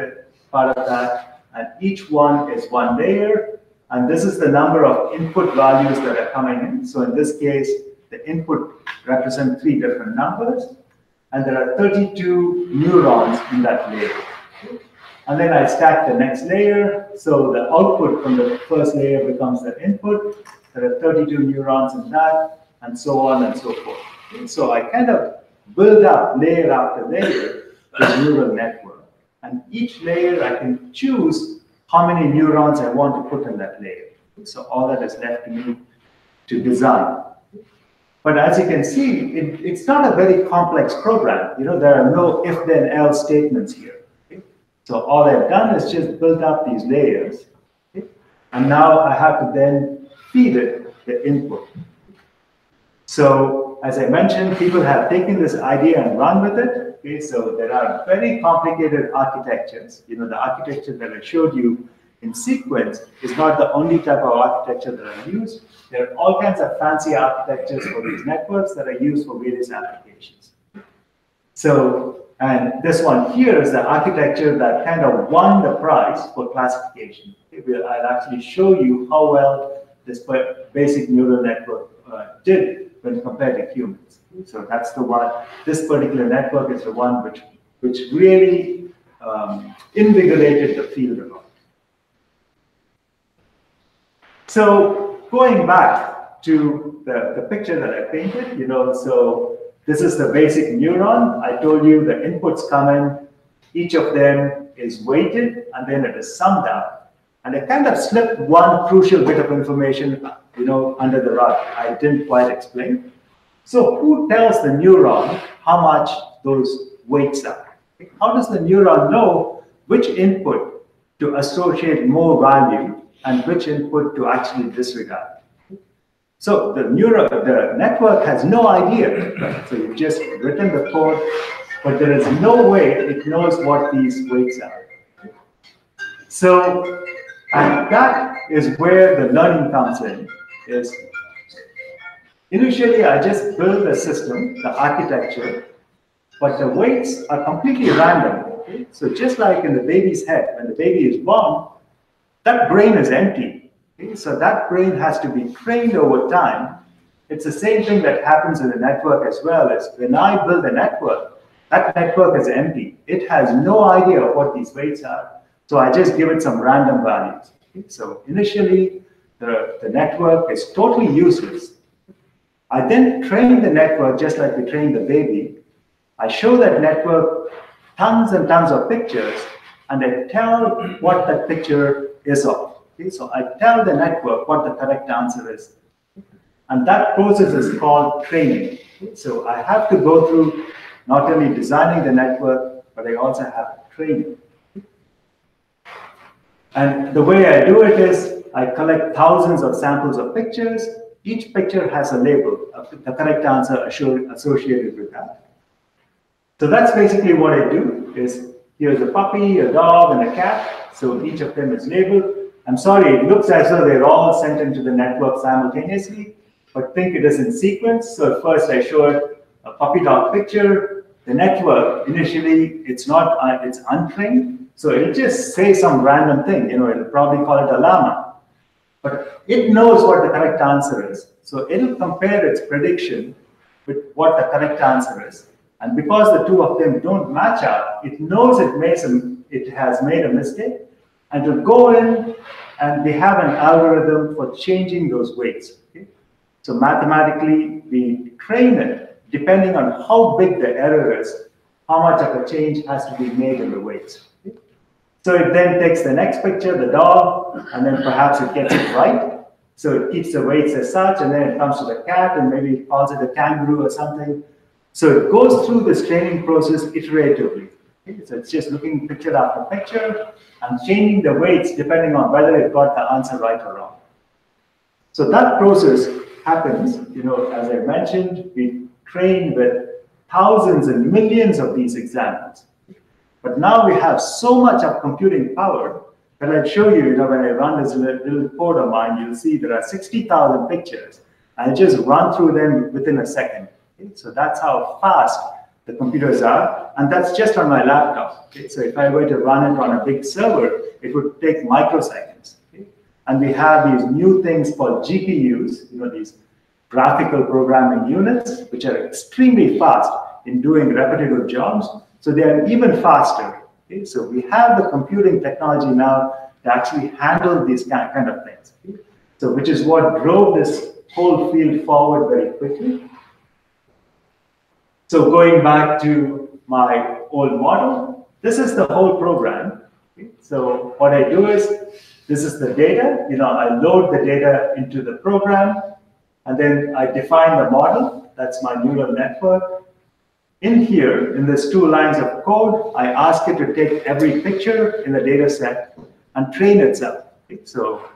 of that, and each one is one layer, and this is the number of input values that are coming in. So in this case, the input represents 3 different numbers, and there are 32 neurons in that layer. And then I stack the next layer, so the output from the first layer becomes the input. There are 32 neurons in that, and so on and so forth. So I kind of build up layer after layer this neural network. And each layer I can choose how many neurons I want to put in that layer. So all that is left to me to design. But as you can see, it's not a very complex program. There are no if-then-else statements here. So all I've done is just build up these layers. Okay? And now I have to then feed it the input. So as I mentioned, people have taken this idea and run with it. Okay? So there are very complicated architectures. The architecture that I showed you in sequence is not the only type of architecture that are used. There are all kinds of fancy architectures for these networks that are used for various applications. So, and this one here is the architecture that kind of won the prize for classification. I'll actually show you how well this basic neural network did when compared to humans. So that's the one, this particular network is the one which really invigorated the field a lot. So going back to the picture that I painted, so this is the basic neuron. I told you the inputs come in, each of them is weighted, and then it is summed up. And I kind of slipped one crucial bit of information, under the rug. I didn't quite explain. So who tells the neuron how much those weights are? How does the neuron know which input to associate more value and which input to actually disregard? So the network has no idea. Right? So you've just written the code, but there is no way it knows what these weights are. So, and that is where the learning comes in. Is initially I just build the system, the architecture, but the weights are completely random. Okay? So just like in the baby's head, when the baby is born, that brain is empty. Okay? So that brain has to be trained over time. It's the same thing that happens in the network as well. As when I build a network, that network is empty. It has no idea what these weights are. So I just give it some random values. Okay? So initially, the network is totally useless. I then train the network just like we train the baby. I show that network tons and tons of pictures, and I tell what that picture is of. Okay? So I tell the network what the correct answer is. And that process is called training. Okay? So I have to go through not only designing the network, but I also have to train it. And the way I do it is I collect thousands of samples of pictures. Each picture has a label, the correct answer associated with that. So that's basically what I do is here's a puppy, a dog, and a cat. So each of them is labeled. I'm sorry, it looks as though they're all sent into the network simultaneously, but think it is in sequence. So first I show it a puppy dog picture. The network, initially, it's untrained. So it'll just say some random thing, it'll probably call it a llama. But it knows what the correct answer is. So it'll compare its prediction with what the correct answer is. And because the two of them don't match up, it knows it has made a mistake, and it'll go in and we have an algorithm for changing those weights. Okay? So mathematically, we train it depending on how big the error is, how much of a change has to be made in the weights. Okay? So it then takes the next picture, the dog, and then perhaps it gets it right. So it keeps the weights as such, and then it comes to the cat, and maybe it calls it a kangaroo or something. So it goes through this training process iteratively. Okay? So it's just looking picture after picture and changing the weights depending on whether it got the answer right or wrong. So that process happens, as I mentioned, we train with thousands and millions of these examples. But now we have so much of computing power that I'll show you, when I run this little code of mine, you'll see there are 60,000 pictures. I just run through them within a second. Okay? So that's how fast the computers are, and that's just on my laptop. Okay? So if I were to run it on a big server, it would take microseconds. Okay? And we have these new things called GPUs, these graphical programming units, which are extremely fast in doing repetitive jobs. So they are even faster. Okay? So we have the computing technology now to actually handle these kind of things. Okay? So which is what drove this whole field forward very quickly. So going back to my old model, this is the whole program. Okay? So what I do is, this is the data. I load the data into the program, and then I define the model. That's my neural network. In here, in these 2 lines of code, I ask it to take every picture in the data set and train itself. Okay? So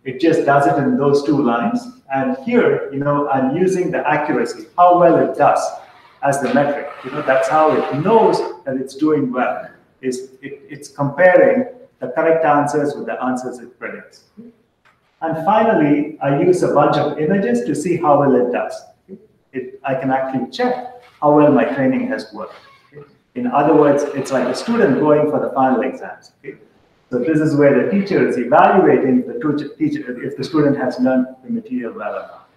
it just does it in those 2 lines. And here, I'm using the accuracy, how well it does, as the metric. That's how it knows that it's doing well. It's comparing the correct answers with the answers it predicts. And finally, I use a bunch of images to see how well it does. I can actually check how well my training has worked. In other words, it's like a student going for the final exams. So this is where the teacher is evaluating if the student has learned the material well or not.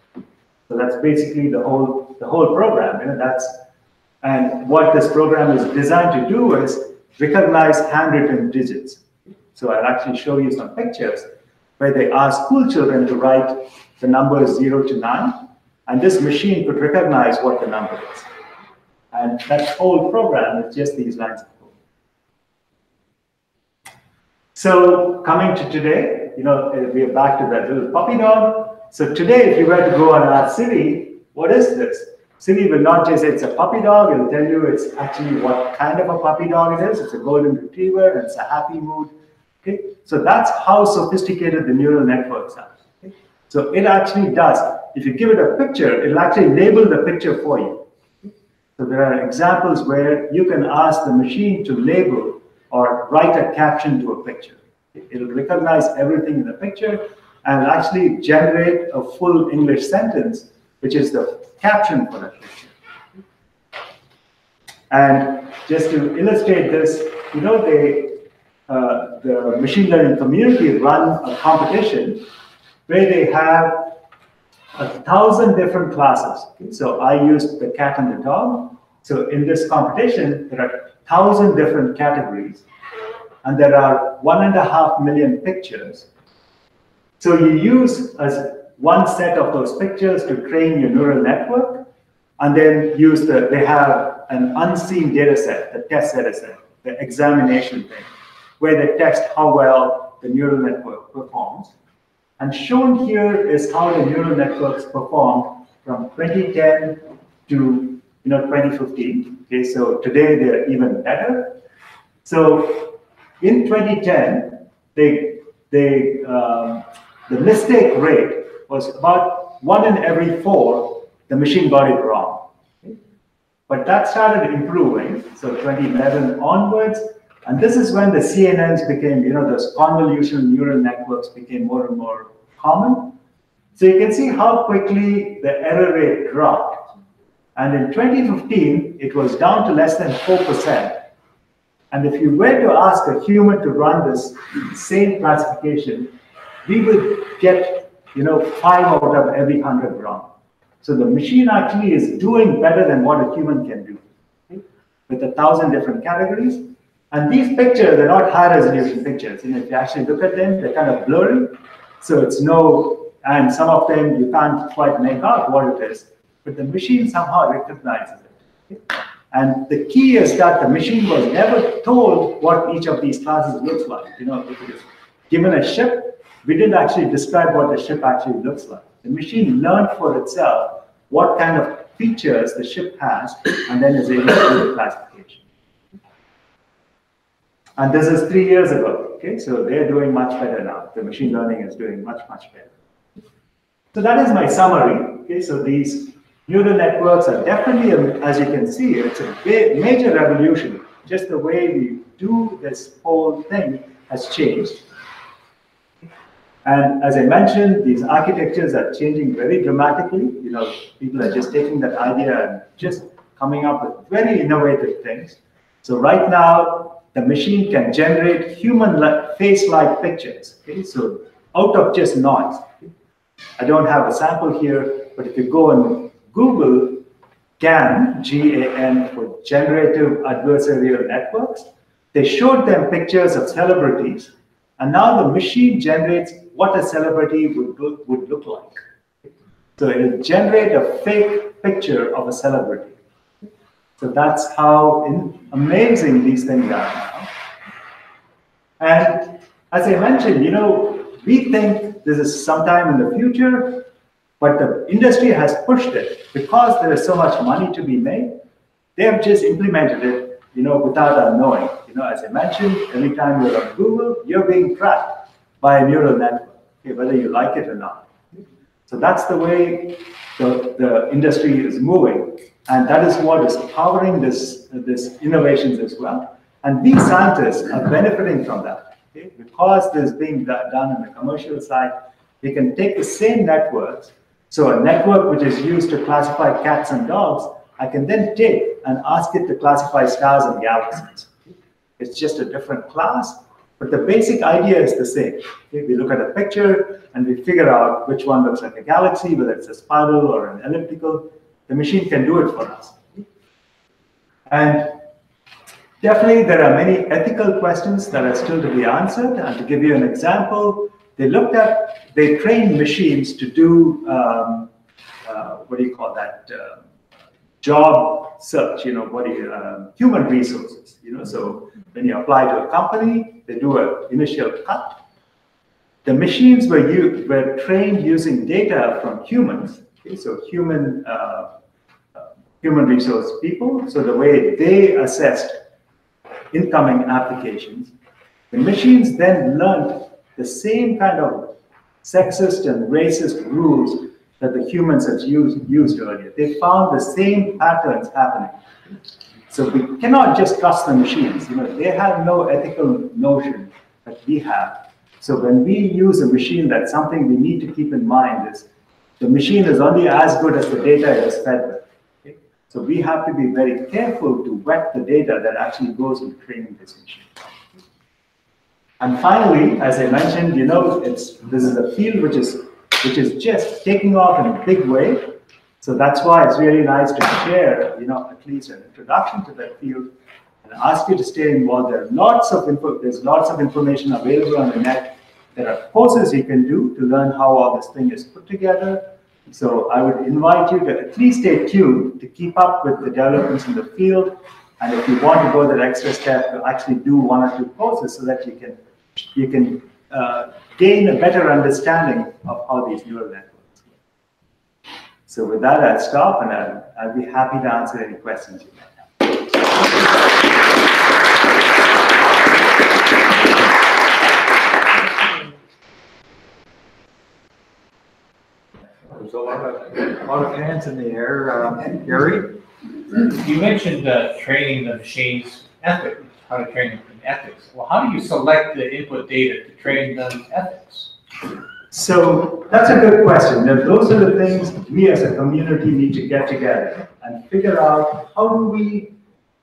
So that's basically the whole program. And what this program is designed to do is recognize handwritten digits. So I'll actually show you some pictures where they ask school children to write the numbers 0 to 9, and this machine could recognize what the number is. And that whole program is just these lines of code. So coming to today, we are back to that little puppy dog. So today, if you were to go and ask Siri, what is this? Siri will not just say it's a puppy dog, it'll tell you it's actually what kind of a puppy dog it is. It's a golden retriever and it's a happy mood. Okay? So that's how sophisticated the neural networks are. Okay? So it actually does. If you give it a picture, it'll actually label the picture for you. So there are examples where you can ask the machine to label or write a caption to a picture. It'll recognize everything in the picture and actually generate a full English sentence, which is the caption for that picture. And just to illustrate this, the machine learning community run a competition where they have 1,000 different classes. So I used the cat and the dog. So in this competition, there are 1,000 different categories, and there are 1.5 million pictures. So you use as one set of those pictures to train your neural network, and then they have an unseen data set, the test data set, the examination thing, where they test how well the neural network performs. And shown here is how the neural networks performed from 2010 to 2015. Okay, so today they're even better. So in 2010, the mistake rate was about 1 in every 4, the machine got it wrong. Okay? But that started improving, so 2011 onwards, and this is when the CNNs became, those convolutional neural networks became more and more common. So you can see how quickly the error rate dropped. And in 2015, it was down to less than 4%. And if you were to ask a human to run this same classification, we would get 5 out of every 100 wrong. So the machine actually is doing better than what a human can do, okay? With 1,000 different categories. And these pictures, they're not high resolution pictures. If you actually look at them, they're kind of blurry. So and some of them you can't quite make out what it is, but the machine somehow recognizes it. Okay? And the key is that the machine was never told what each of these classes looks like. If it is given a ship, we didn't actually describe what the ship actually looks like. The machine learned for itself what kind of features the ship has, and then is able to do the classification. And this is 3 years ago. Okay, so they're doing much better now. The machine learning is doing much, much better. So that is my summary. Okay, so these neural networks are definitely, as you can see, it's a major revolution. Just the way we do this whole thing has changed. And as I mentioned, these architectures are changing very dramatically. People are just taking that idea and just coming up with very innovative things. So right now, the machine can generate human face-like pictures. Okay? So out of just noise. Okay? I don't have a sample here, but if you go and Google GAN, G-A-N, for Generative Adversarial Networks, they showed them pictures of celebrities, and now the machine generates what a celebrity would look like. So it will generate a fake picture of a celebrity. So that's how amazing these things are now. And as I mentioned, we think this is sometime in the future, but the industry has pushed it because there is so much money to be made. They have just implemented it, without our knowing. As I mentioned, every time you're on Google, you're being tracked by a neural network, okay, whether you like it or not. So that's the way the industry is moving, and that is what is powering this innovations as well. And we scientists are benefiting from that. Okay? Because this is being done on the commercial side, we can take the same networks. So a network which is used to classify cats and dogs, I can then take and ask it to classify stars and galaxies. It's just a different class, but the basic idea is the same. Okay? We look at a picture and we figure out which one looks like a galaxy, whether it's a spiral or an elliptical. The machine can do it for us. And definitely there are many ethical questions that are still to be answered. And to give you an example, they trained machines to do, what do you call that, job search, human resources, so when you apply to a company, they do an initial cut. The machines were trained using data from humans, okay, so human resource people, so the way they assessed incoming applications, the machines then learned the same kind of sexist and racist rules that the humans had used earlier. They found the same patterns happening. So we cannot just trust the machines. They have no ethical notion that we have. So when we use a machine, that's something we need to keep in mind is the machine is only as good as the data it is fed with. Okay? So we have to be very careful to vet the data that actually goes into training this machine. And finally, as I mentioned, this is a field which is just taking off in a big way. So that's why it's really nice to share, at least an introduction to that field and ask you to stay involved. There's lots of information available on the net. There are courses you can do to learn how all this thing is put together. So I would invite you to at least stay tuned to keep up with the developments in the field. And if you want to go that extra step, to actually do 1 or 2 courses so that you can gain a better understanding of how these neural networks work. So with that, I'll stop and I'll be happy to answer any questions you may have. There's a lot of hands in the air. Gary? You mentioned training the machines ethically, how to train them in ethics. Well, how do you select the input data to train them ethics? So that's a good question. And those are the things we as a community need to get together and figure out how do we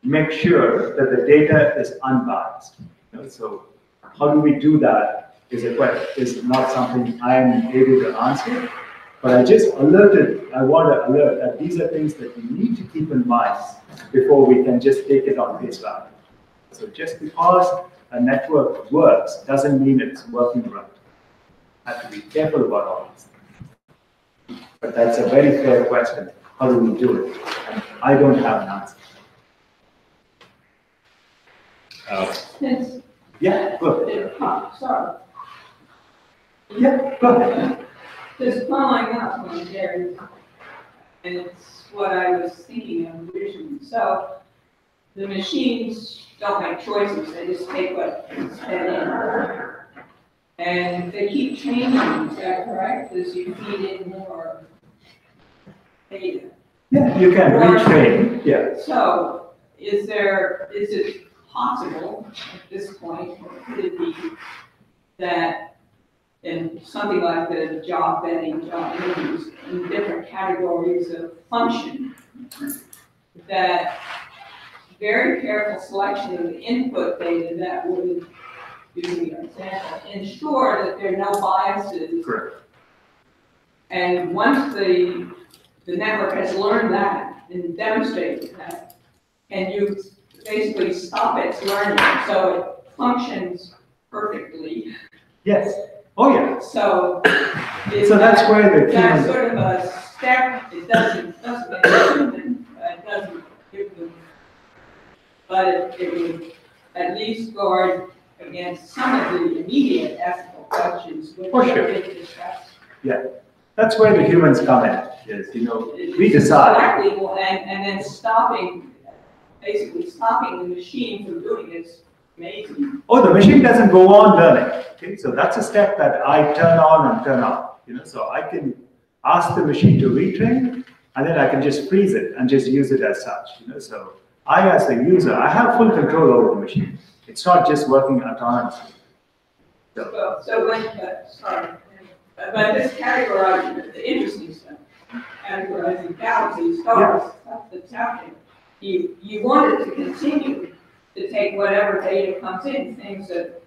make sure that the data is unbiased. So how do we do that is not something I'm able to answer. But I want to alert that these are things that we need to keep in mind before we can just take it on face value. So just because a network works doesn't mean it's working right. Have to be careful about all these things. But that's a very fair question. How do we do it? And I don't have an answer. Yes. Yeah, go ahead. Sorry. Yeah, go ahead. Just following up on Gary, and it's what I was thinking of originally. So the machines don't make choices; they just take what is fed in, and they keep changing. Is that correct? As you feed in more data. Yeah, you can retrain. Yeah. So is it possible at this point, or could it be that in something like the job vetting, job interviews, in different categories of function, that very careful selection of the input data that would, using your example, ensure that there are no biases. Correct. And once the network has learned that and demonstrated that, and you basically stop its learning so it functions perfectly. Yes. Oh yeah. So that's where the that's sort of a step. It doesn't give them, but it would at least guard against some of the immediate ethical questions which have been discussed. Yeah, that's where the humans come in. Yes, we decide. Exactly, and then basically stopping the machine from doing this. Amazing. Oh, the machine doesn't go on learning. Okay, so that's a step that I turn on and turn off. So I can ask the machine to retrain, and then I can just freeze it and just use it as such. So I, as the user, I have full control over the machine. It's not just working autonomously. So when, sorry, but this categorizing, the interesting stuff, categorizing galaxies, stars, stuff that's happening, you want it to continue to take whatever data comes in, things that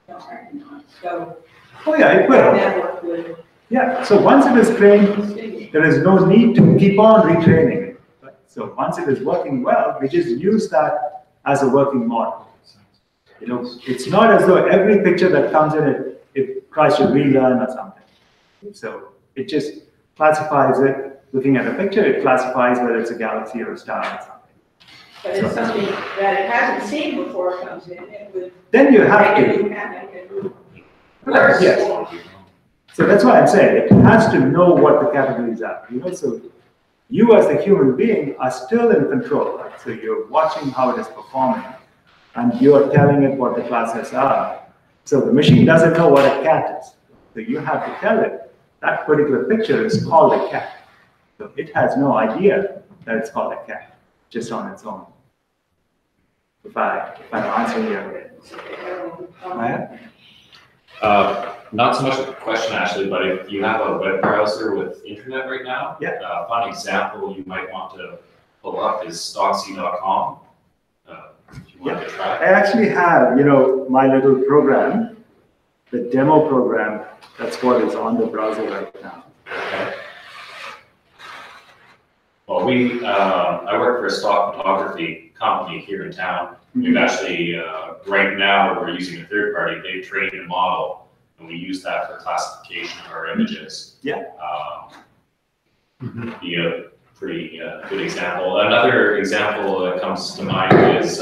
don't recognize, so. Oh, yeah, it will. Network would Yeah, so once it is trained, continue. there is no need to keep on retraining it. Right? So once it is working well, we just use that as a working model. You know, it's not as though every picture that comes in, it tries to relearn or something. So it just classifies it, looking at a picture, it classifies whether it's a galaxy or a star or something. But it's something that it hasn't seen before comes in, it would. Then you have make to. it make it worse. Yes. So that's why I'm saying it has to know what the categories are. You know, so you as the human being are still in control. Right? So you're watching how it is performing, and you're telling it what the classes are. So the machine doesn't know what a cat is. So you have to tell it that particular picture is called a cat. So it has no idea that it's called a cat, just on its own. If I'm answering your Maya? Not so much a question actually, but if you have a web browser with internet right now, yeah. One example you might want to pull up is stocksy.com. If you want to try. I actually have, you know, my little program, the demo program, that's what is on the browser right now. Okay. Well, I work for a stock photography company here in town. We've actually, right now, we're using a third party. They've trained a model, and we use that for classification of our images. Yeah. Be a pretty good example. Another example that comes to mind is,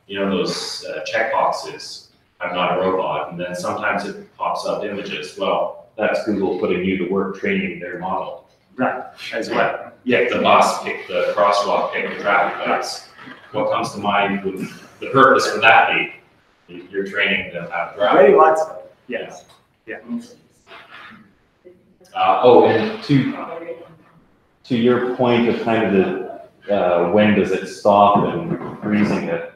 you know, those check boxes. I'm not a robot, and then sometimes it pops up images. Well, that's Google putting you to work training their model. Right, as well. Pick the bus, pick the crosswalk, pick the traffic lights. What comes to mind would the purpose for that be? You're training them how to drive. Very much so, yes. Yeah. And to your point of kind of the when does it stop and freezing it,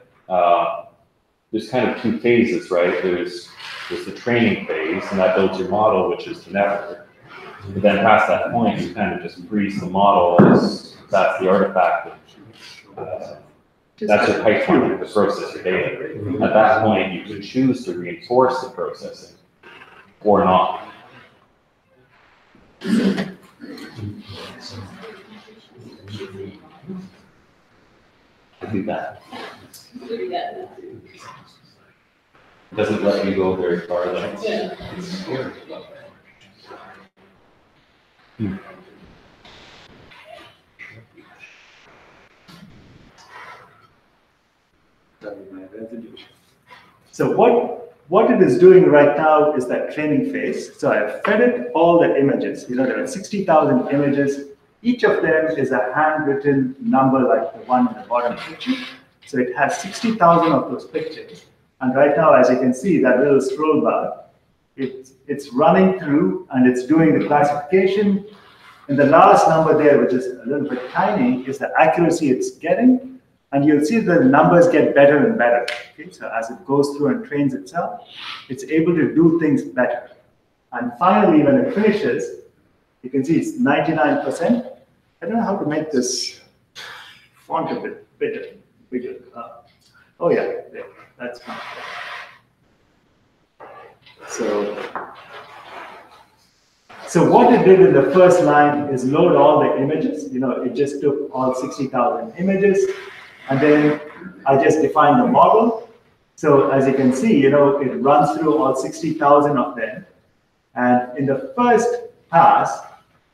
there's kind of two phases, right? There's the training phase, and that builds your model, which is the network. But then past that point, you kind of just freeze the model as that's the artifact. That's your pipeline to process your data. At that point, you can choose to reinforce the processing or not. Do that. It doesn't let you go very far though. So what it is doing right now is that training phase. So I've fed it all the images. You know, there are 60,000 images. Each of them is a handwritten number like the one in the bottom picture. So it has 60,000 of those pictures. And right now, as you can see, that little scroll bar, it's running through and it's doing the classification. And the last number there, which is a little bit tiny, is the accuracy it's getting. And you'll see the numbers get better and better. Okay? So as it goes through and trains itself, it's able to do things better. And finally, when it finishes, you can see it's 99%. I don't know how to make this font a bit bigger. Oh yeah, there, that's fine. So what it did in the first line is load all the images. You know, it just took all 60,000 images, and then I just defined the model. So as you can see, you know, it runs through all 60,000 of them. And in the first pass,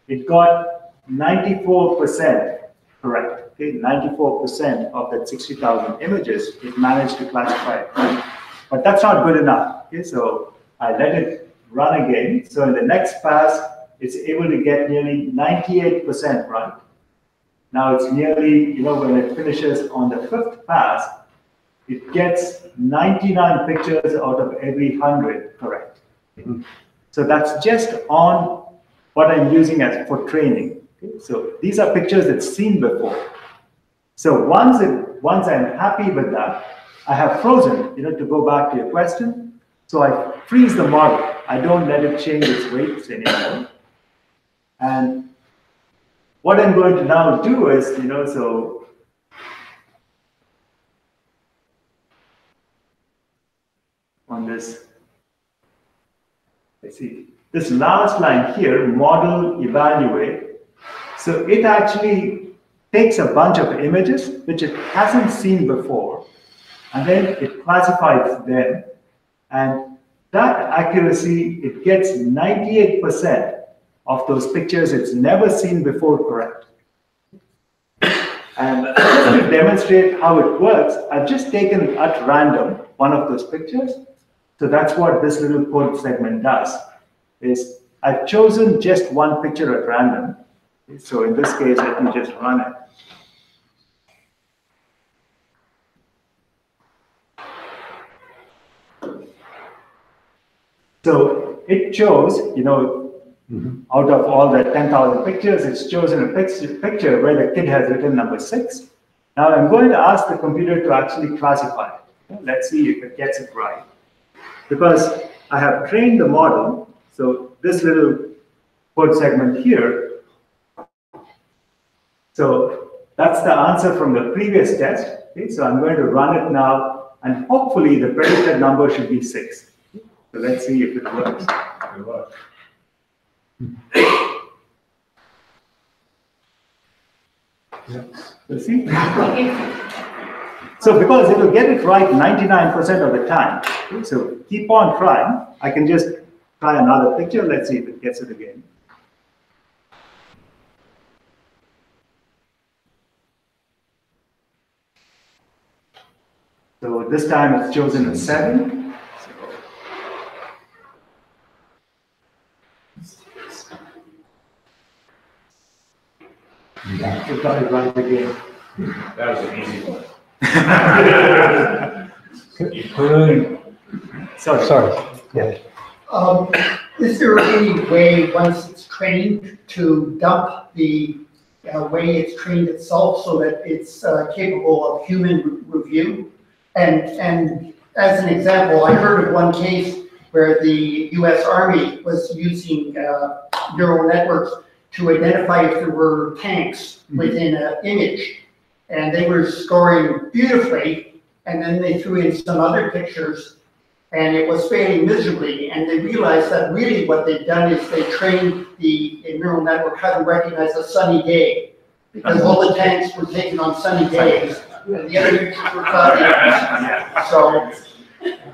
it got 94% correct. Okay, 94% of that 60,000 images, it managed to classify it right. But that's not good enough. Okay, so I let it run again. So in the next pass, it's able to get nearly 98% right. Now it's nearly, you know, when it finishes on the fifth pass, it gets 99 pictures out of every 100 correct. So that's just on what I'm using as for training. Okay? So these are pictures it's seen before. So once I'm happy with that, I have frozen, you know, to go back to your question, So I freeze the model. I don't let it change its weights anymore. And what I'm going to now do is, so on this, let's see, this last line here, model evaluate. So it actually takes a bunch of images which it hasn't seen before, and then it classifies them, and that accuracy, it gets 98% of those pictures it's never seen before correct. And just to demonstrate how it works, I've just taken at random one of those pictures. So that's what this little code segment does, is I've chosen just one picture at random. So in this case, let me just run it. So it chose, out of all the 10,000 pictures, it's chosen a picture where the kid has written number 6. Now I'm going to ask the computer to actually classify it. Let's see if it gets it right. Because I have trained the model, so this little code segment here. So that's the answer from the previous test. Okay, so I'm going to run it now, and hopefully the predicted number should be 6. So let's see if it works. It works. Let's see. So because it will get it right 99% of the time, okay, so keep on trying. I can just try another picture. Let's see if it gets it again. So this time it's chosen a 7. Yeah, we got it right again. That was an easy one. Sorry. Yeah. Is there any way, once it's trained, to dump the way it's trained itself so that it's capable of human review? And as an example, I heard of one case where the US Army was using neural networks to identify if there were tanks within an image. And they were scoring beautifully, and then they threw in some other pictures, and it was failing miserably. And they realized that really what they'd done is they trained the neural network how to recognize a sunny day, because all the tanks were taken on sunny days, and the other pictures were cloudy. So,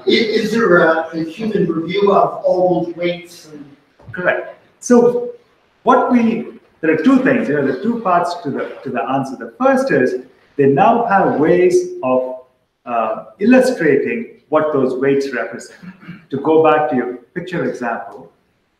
is there a human review of all those weights? Correct. So, there are two things. There are two parts to the answer. The first is they now have ways of illustrating what those weights represent. To go back to your picture example,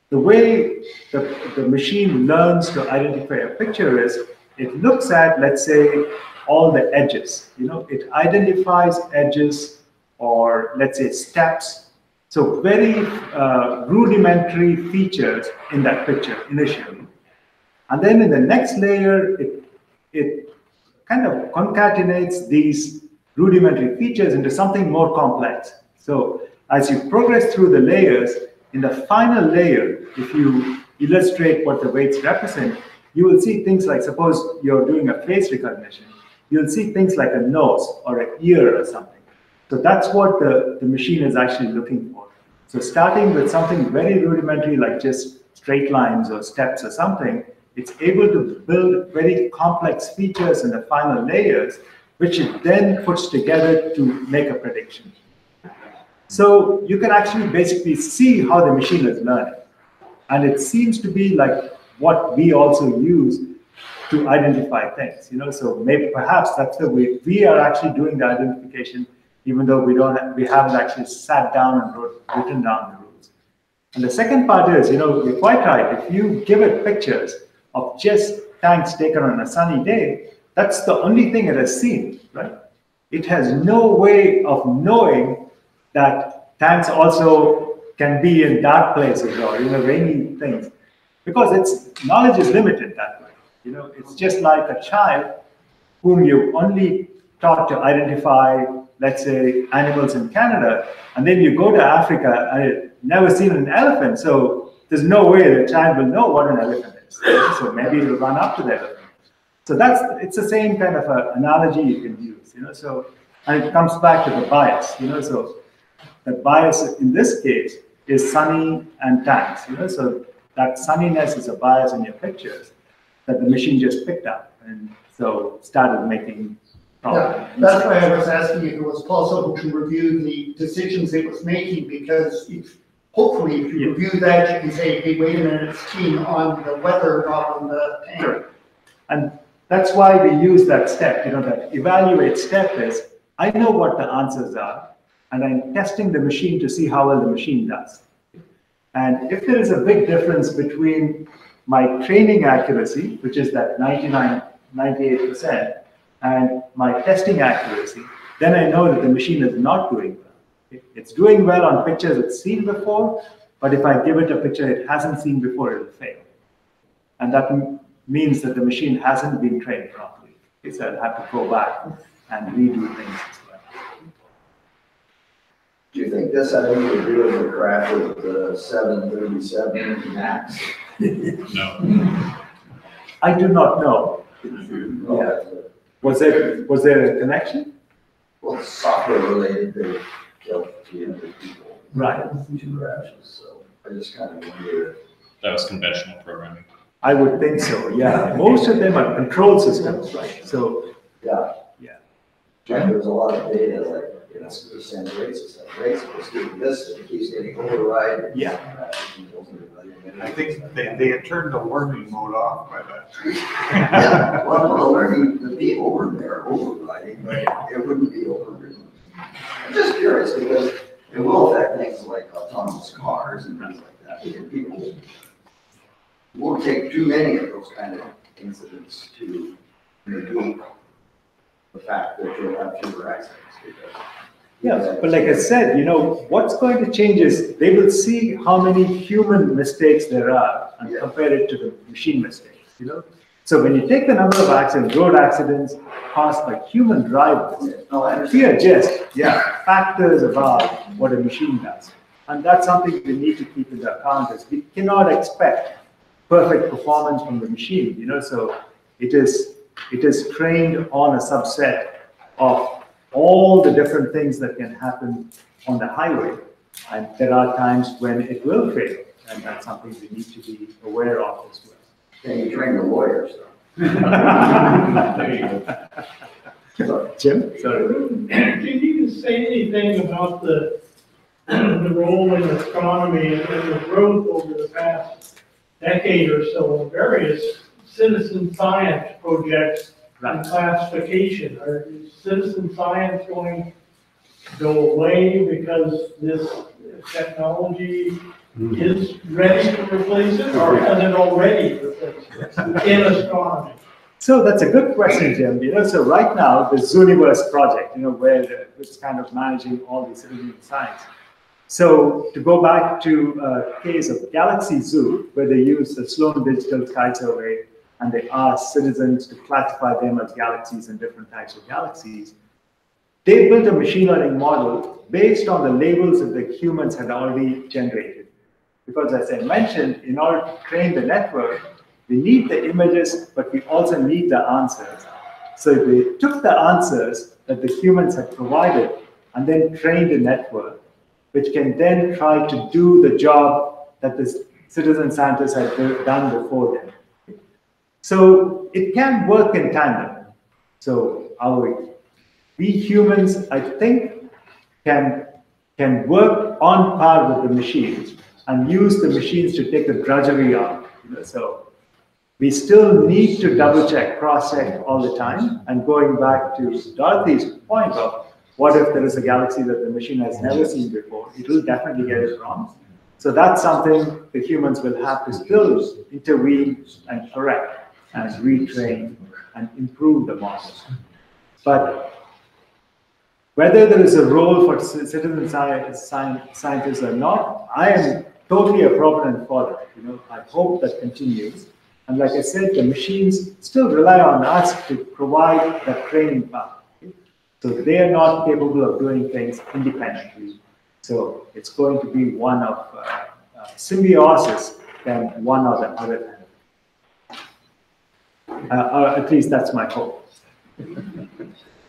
the way the machine learns to identify a picture is it looks at, let's say, all the edges. It identifies edges, or let's say steps. So very rudimentary features in that picture initially. And then in the next layer, it kind of concatenates these rudimentary features into something more complex. So as you progress through the layers, in the final layer, if you illustrate what the weights represent, you will see things like, suppose you're doing a face recognition, you'll see things like a nose or an ear or something. So that's what the machine is actually looking for. So starting with something very rudimentary like just straight lines or steps or something, it's able to build very complex features in the final layers, which it then puts together to make a prediction. So you can actually basically see how the machine is learning. And it seems to be like what we also use to identify things. So maybe perhaps that's the way we are actually doing the identification, even though we haven't actually sat down and written down the rules. And the second part is, you're quite right. If you give it pictures of just tanks taken on a sunny day, that's the only thing it has seen, right? It has no way of knowing that tanks also can be in dark places or rainy things, because its knowledge is limited that way. It's just like a child whom you only taught to identify, let's say, animals in Canada, and then you go to Africa and you've never seen an elephant, so there's no way the child will know what an elephant is. So maybe he'll run up to the elephant. So it's the same kind of analogy you can use, so, and it comes back to the bias, so the bias in this case is sunny and tanks, so that sunniness is a bias in your pictures that the machine just picked up and so started making problems. Yeah, that's why I was asking if it was possible to review the decisions it was making, because hopefully if you review that, you can say, hey, wait a minute, it's keen on the weather, not on the tank. Sure. And that's why we use that step, that evaluate step is, I know what the answers are, and I'm testing the machine to see how well the machine does. And if there is a big difference between my training accuracy, which is that 98%, and my testing accuracy, then I know that the machine is not doing well. It's doing well on pictures it's seen before, but if I give it a picture it hasn't seen before, it'll fail. And that means that the machine hasn't been trained properly. So I'll have to go back and redo things as well. Do you think this had anything to do with the crash of the 737 MAX? No. I do not know. Yeah. Was there a connection? Well, it's software related, they killed 300 people. Right. Two crashes, so I just kind of wonder. That was conventional programming. I would think so, yeah. Most of them are control systems, right? So, yeah. And there's a lot of data, like, percent rates, it's doing this, and it keeps getting override. Yeah. I think they had turned the learning mode off by that. Yeah, well, the learning, the people over there overriding, but it wouldn't be overridden. I'm just curious because it will affect things like autonomous cars and things like that. Because people won't take too many of those kind of incidents to negate the fact that you'll have fewer accidents. yeah, but like I said, what's going to change is they will see how many human mistakes there are and compare it to the machine mistakes, So when you take the number of accidents, road accidents caused by human drivers, we are just, factors about what a machine does. And that's something we need to keep into account is we cannot expect perfect performance from the machine, so it is trained on a subset of all the different things that can happen on the highway. And there are times when it will fail, and that's something we need to be aware of as well. Can you train the lawyers, though? There you go. Jim? Sorry. Can you say anything about the role in astronomy and the growth over the past decade or so of various citizen science projects and classification? Is citizen science going to go away because this technology is ready to replace it, or has it already replaced it in astronomy? So that's a good question, Jim. So right now, the Zooniverse project, where it's kind of managing all the citizen science. So to go back to a case of Galaxy Zoo, where they use the Sloan Digital Sky Survey, and they ask citizens to classify them as galaxies and different types of galaxies. They built a machine learning model based on the labels that the humans had already generated. Because as I mentioned, in order to train the network, we need the images, but we also need the answers. So they took the answers that the humans had provided and then trained a network, which can then try to do the job that the citizen scientists had done before them. So it can work in tandem. So we humans, I think, can work on par with the machines and use the machines to take the drudgery out. So we still need to double check, cross check all the time. And going back to Dorothy's point of what if there is a galaxy that the machine has never seen before, it will definitely get it wrong. So that's something the humans will have to still intervene and correct and retrain and improve the models. But whether there is a role for citizen scientists or not, I am totally a proponent for that. I hope that continues. And like I said, the machines still rely on us to provide that training path. So they are not capable of doing things independently. So it's going to be one of symbiosis than one or the other. At least that's my hope.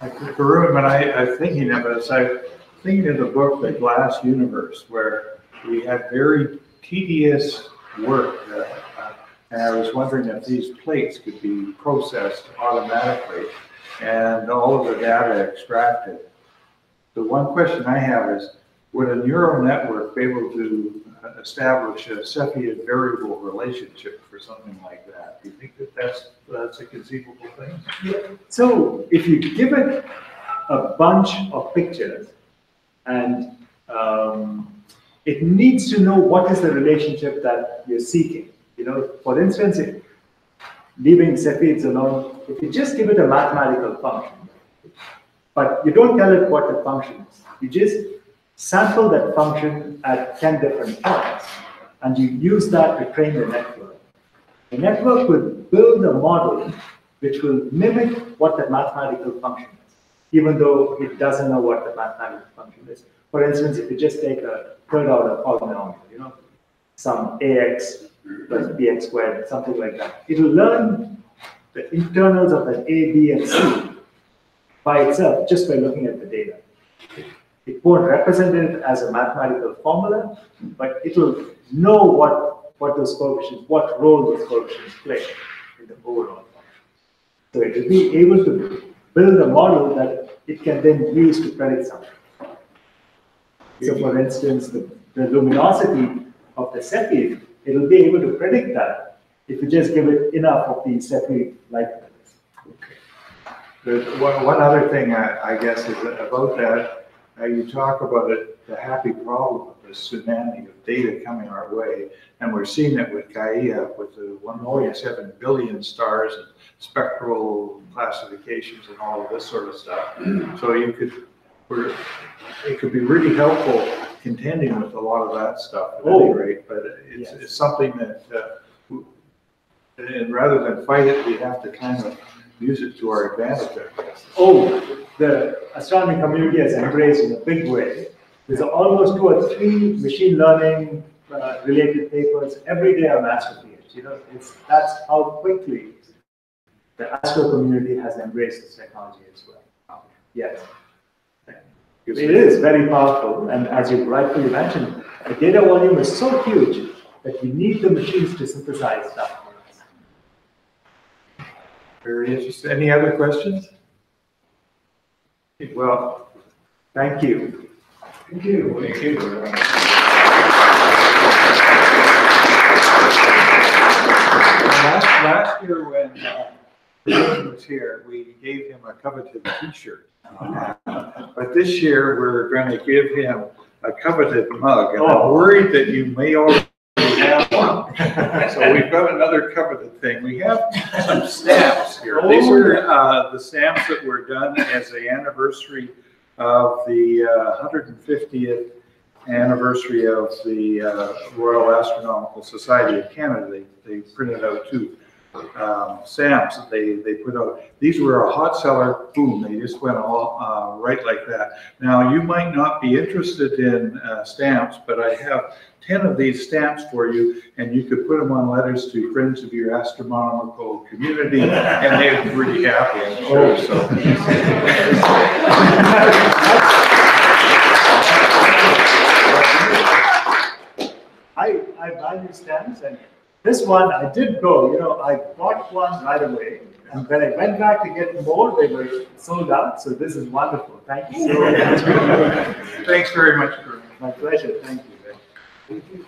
Varun, when I'm thinking of this, I'm thinking of the book, The Glass Universe, where we had very tedious work. And I was wondering if these plates could be processed automatically and all of the data extracted. The one question I have is, would a neural network be able to establish a Cepheid variable relationship for something like that? Do you think that that's a conceivable thing? Yeah. So if you give it a bunch of pictures and it needs to know what is the relationship that you're seeking. You know, for instance, if leaving Cepheids alone, if you just give it a mathematical function, but you don't tell it what the function is, you just sample that function at 10 different points, and you use that to train the network. The network will build a model which will mimic what the mathematical function is, even though it doesn't know what the mathematical function is. For instance, if you just take a third order polynomial, you know, some ax plus bx squared, something like that, it will learn the internals of an a, b, and c by itself just by looking at the data. It won't represent it as a mathematical formula, but it will know what those coefficients, what role those coefficients play in the overall function. So it will be able to build a model that it can then use to predict something. So for instance, the luminosity of the Cepheid, it will be able to predict that if you just give it enough of the Cepheid light colors. One other thing I guess is about that, you talk about it, the happy problem of the tsunami of data coming our way, and we're seeing it with Gaia, with the 1.7 billion stars and spectral classifications and all of this sort of stuff. So it could be really helpful contending with a lot of that stuff at any rate, but it's something that, and rather than fight it, we have to kind of use it to our advantage, I guess. The astronomy community has embraced in a big way. There's almost 2 or 3 machine learning related papers every day on AstroPH. You know, that's how quickly the astro community has embraced this technology as well. Yes. It is very powerful, and as you rightfully mentioned, the data volume is so huge that we need the machines to synthesize stuff for us. Very interesting. Any other questions? Well, thank you. Thank you. Thank you. Last year when Varun was here, we gave him a coveted T-shirt. But this year we're going to give him a coveted mug, and I'm worried that you may already have one. So we've got another coveted thing. We have some stamps here. These are the stamps that were done as the anniversary of the 150th anniversary of the Royal Astronomical Society of Canada. They printed out 2 stamps that they put out. These were a hot seller, boom, they just went all right like that. Now, you might not be interested in stamps, but I have 10 of these stamps for you, and you could put them on letters to friends of your astronomical community, and they'd be pretty happy, I'm sure. So. I value stamps, and this one I did go, you know, I bought one right away, and when I went back to get more, they were sold out, so this is wonderful. Thank you so much. Thanks very much. My pleasure, thank you.